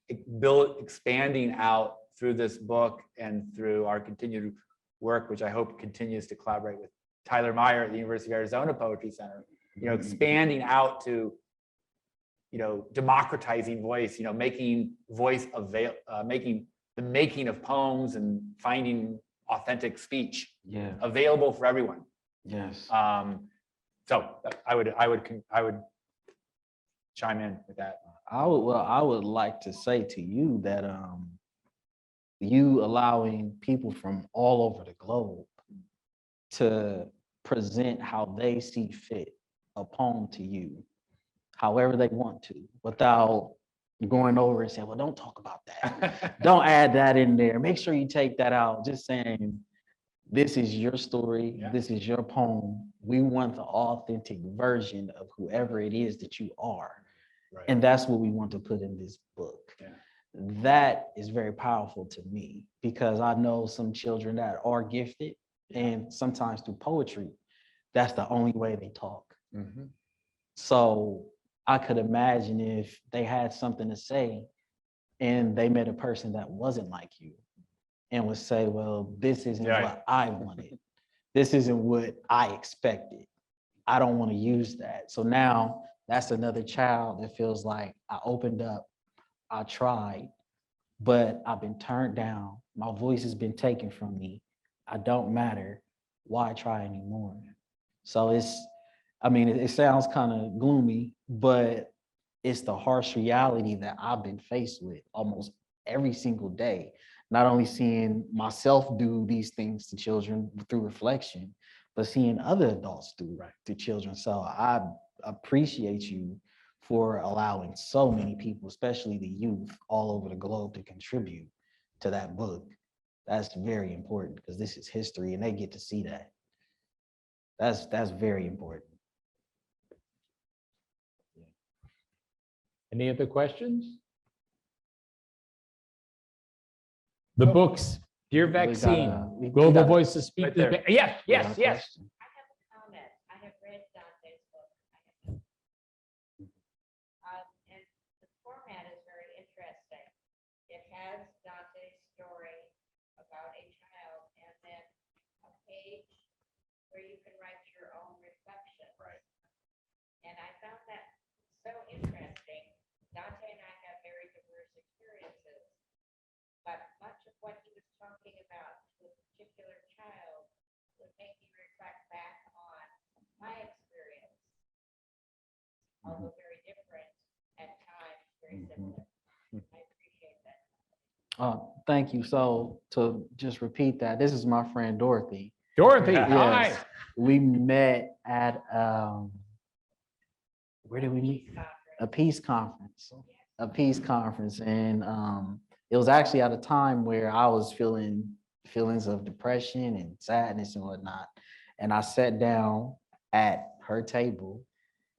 Speaker 9: expanding out through this book and through our continued work, which I hope continues to collaborate with Tyler Meyer at the University of Arizona Poetry Center, you know, expanding out to, you know, democratizing voice, you know, making voice making the making of poems and finding authentic speech available for everyone.
Speaker 8: Yes.
Speaker 9: So I would chime in with that.
Speaker 8: I would like to say to you that you allowing people from all over the globe to present how they see fit a poem to you, however they want to, without going over and saying, well, don't talk about that. Don't add that in there. Make sure you take that out. Just saying, this is your story. Yeah. This is your poem. We want the authentic version of whoever it is that you are. Right. And that's what we want to put in this book. Yeah. That is very powerful to me because I know some children that are gifted, and sometimes through poetry, that's the only way they talk. Mm-hmm. So I could imagine if they had something to say and they met a person that wasn't like you and would say, well, this isn't what I wanted. This isn't what I expected. I don't want to use that. So now that's another child that feels like I opened up, I tried, but I've been turned down. My voice has been taken from me. I don't matter. Why try anymore? So it sounds kind of gloomy, but it's the harsh reality that I've been faced with almost every single day. Not only seeing myself do these things to children through reflection, but seeing other adults do to children. So I appreciate you for allowing so many people, especially the youth all over the globe, to contribute to that book. That's very important because this is history and they get to see that. That's very important.
Speaker 7: Any other questions? The books, Dear Vaccine, Global Voices Speak.
Speaker 9: Right
Speaker 7: yes.
Speaker 11: I have a comment. I have read Donte's book. And the format is very interesting. It has Donte's story about a child and then a page where you can write your own reflection. Right. And I found that so interesting. Donte and I have very diverse experiences, but much of what he was talking about to a particular child would make me reflect back on my experience, although very different at times, very similar. I appreciate that.
Speaker 8: Thank you. So to just repeat that, this is my friend Dorothy.
Speaker 7: Dorothy,
Speaker 8: yes.
Speaker 7: Hi.
Speaker 8: We met at where did we meet? A peace conference. A peace conference, and it was actually at a time where I was feeling feelings of depression and sadness and whatnot. And I sat down at her table,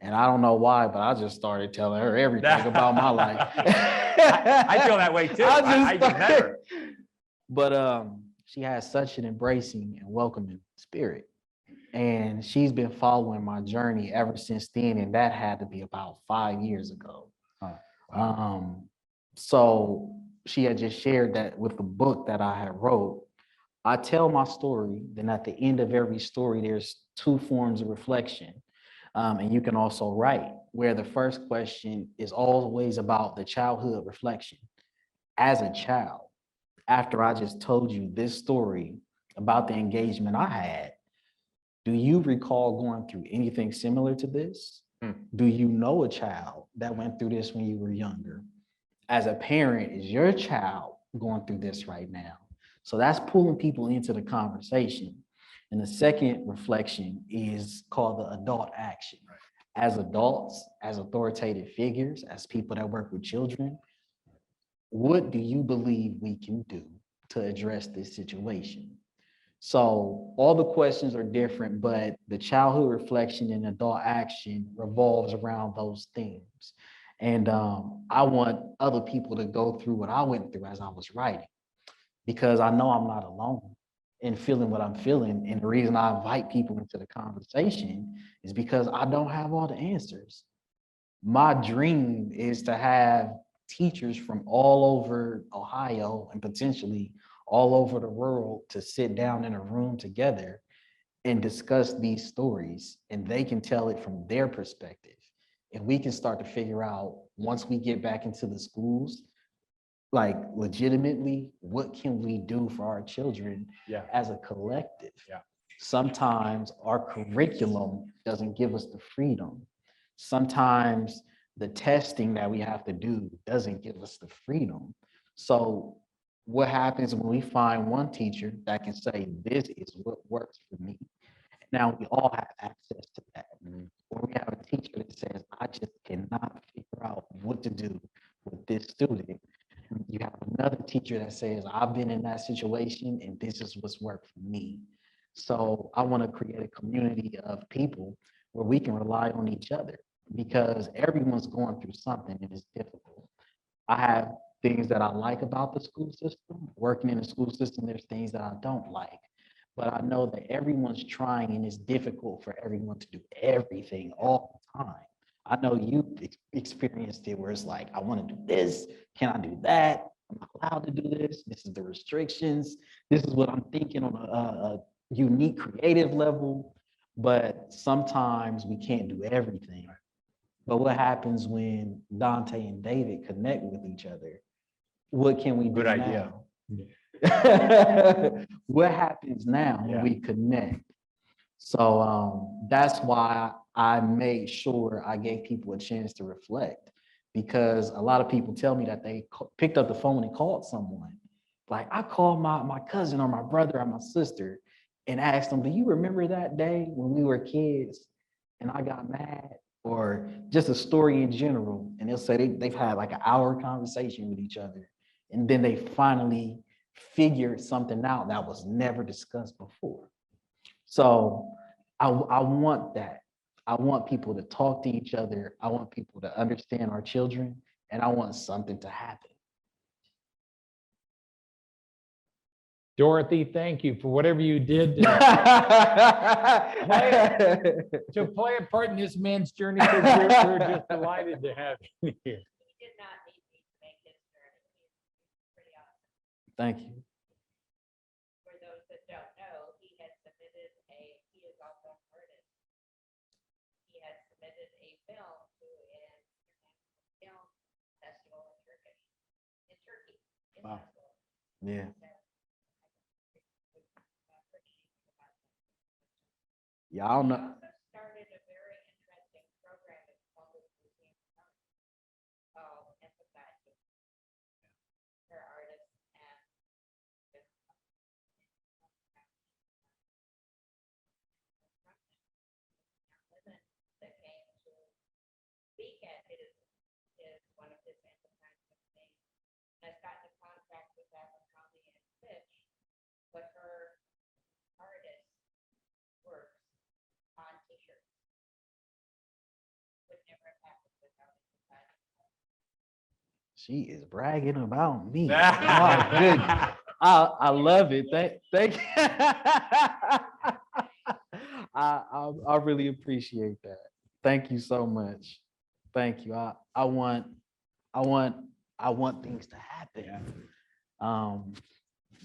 Speaker 8: and I don't know why, but I just started telling her everything about my life.
Speaker 9: I feel that way too. I just met her.
Speaker 8: But she has such an embracing and welcoming spirit. And she's been following my journey ever since then. And that had to be about 5 years ago. So she had just shared that with the book that I had wrote. I tell my story, then at the end of every story, there's two forms of reflection. And you can also write, where the first question is always about the childhood reflection. As a child, after I just told you this story about the engagement I had, do you recall going through anything similar to this? Do you know a child that went through this when you were younger? As a parent, is your child going through this right now? So that's pulling people into the conversation. And the second reflection is called the adult action. As adults, as authoritative figures, as people that work with children, what do you believe we can do to address this situation? So all the questions are different, but the childhood reflection and adult action revolves around those themes. And I want other people to go through what I went through as I was writing, because I know I'm not alone in feeling what I'm feeling. And the reason I invite people into the conversation is because I don't have all the answers. My dream is to have teachers from all over Ohio and potentially all over the world to sit down in a room together and discuss these stories, and they can tell it from their perspective. And we can start to figure out, once we get back into the schools, like legitimately, what can we do for our children as a collective? Sometimes our curriculum doesn't give us the freedom. Sometimes the testing that we have to do doesn't give us the freedom. So what happens when we find one teacher that can say, this is what works for me? Now we all have access to that. Or we have a teacher that says, I just cannot figure out what to do with this student. You have another teacher that says, I've been in that situation and this is what's worked for me. So I want to create a community of people where we can rely on each other, because everyone's going through something and it's difficult. I have things that I like about the school system. Working in the school system, there's things that I don't like. But I know that everyone's trying, and it's difficult for everyone to do everything all the time. I know you experienced it where it's like, I want to do this. Can I do that? I'm not allowed to do this. This is the restrictions. This is what I'm thinking on a unique creative level. But sometimes we can't do everything. But what happens when Donte and David connect with each other? What can we do
Speaker 9: Good idea.
Speaker 8: now? What happens now when we connect? So that's why I made sure I gave people a chance to reflect, because a lot of people tell me that they picked up the phone and called someone. Like, I called my cousin or my brother or my sister and asked them, do you remember that day when we were kids and I got mad? Or just a story in general. And they'll say they've had like an hour conversation with each other. And then they finally figured something out that was never discussed before. So I want that. I want people to talk to each other. I want people to understand our children, and I want something to happen.
Speaker 7: Dorothy, thank you for whatever you did to play a part in this man's journey, because we're just delighted to have you here.
Speaker 11: He did not need me to make his journey. He's pretty awesome.
Speaker 8: Thank you.
Speaker 11: For those that don't know, he is also an artist. He has submitted a film to an international film festival in Turkey.
Speaker 8: Wow. Yeah. Yeah, I don't know.
Speaker 11: Also started a very interesting program at Columbus Museum of Art called Empathizing for artists and women that came to speak at is one of his empathizing things. I've gotten in contact with McConnell and Fitch, but her artist works on t-shirts. Would never have happened without it.
Speaker 8: She is bragging about me. My goodness. I love it. Thank you. I really appreciate that. Thank you so much. Thank you. I want things to happen.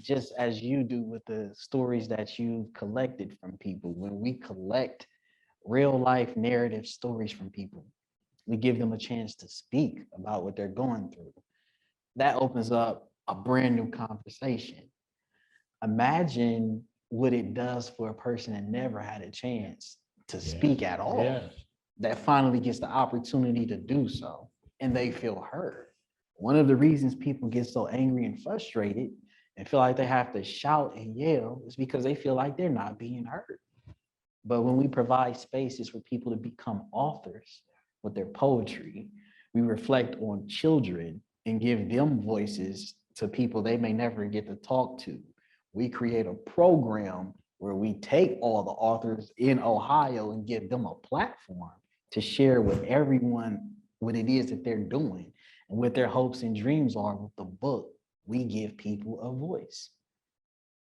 Speaker 8: Just as you do with the stories that you collected from people. When we collect real life narrative stories from people. We give them a chance to speak about what they're going through. That opens up a brand new conversation. Imagine what it does for a person that never had a chance to speak at all,
Speaker 7: Yes.
Speaker 8: that finally gets the opportunity to do so, and they feel heard. One of the reasons people get so angry and frustrated and feel like they have to shout and yell is because they feel like they're not being heard. But when we provide spaces for people to become authors with their poetry, we reflect on children and give them voices to people they may never get to talk to. We create a program where we take all the authors in Ohio and give them a platform to share with everyone what it is that they're doing and what their hopes and dreams are with the book. We give people a voice.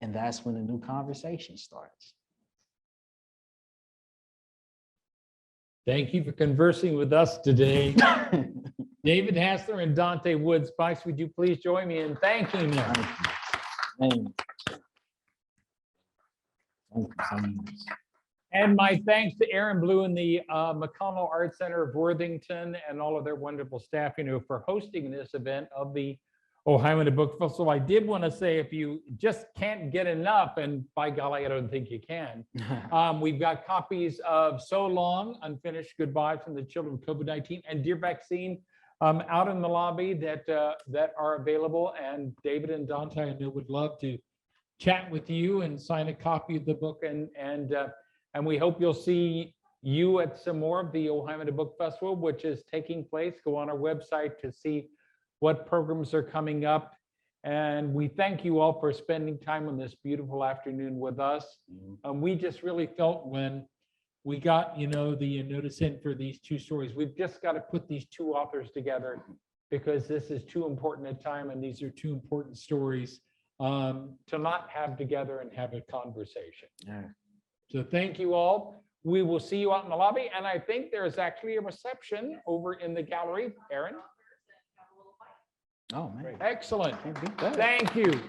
Speaker 8: And that's when a new conversation starts.
Speaker 7: Thank you for conversing with us today. David Hassler and Donte Woods. Spice, would you please join me in thanking them?
Speaker 8: Thank you. Thank you so much.
Speaker 7: And my thanks to Aaron Blue and the McConnell Art Center of Worthington and all of their wonderful staff, for hosting this event of the Ohioana Book Festival. I did want to say, if you just can't get enough, and by golly, I don't think you can, we've got copies of So Long, Unfinished Goodbyes from the Children of COVID-19 and Dear Vaccine out in the lobby that are available. And David and Donte, I know, would love to chat with you and sign a copy of the book. And we hope you'll see you at some more of the Ohioana Book Festival, which is taking place. Go on our website to see what programs are coming up. And we thank you all for spending time on this beautiful afternoon with us. We just really felt when we got, the notice in for these two stories, we've just got to put these two authors together because this is too important a time and these are two important stories to not have together and have a conversation.
Speaker 8: Yeah.
Speaker 7: So thank you all. We will see you out in the lobby. And I think there's actually a reception over in the gallery, Aaron.
Speaker 8: Oh, man.
Speaker 7: Excellent.
Speaker 8: Can't beat that.
Speaker 7: Thank you.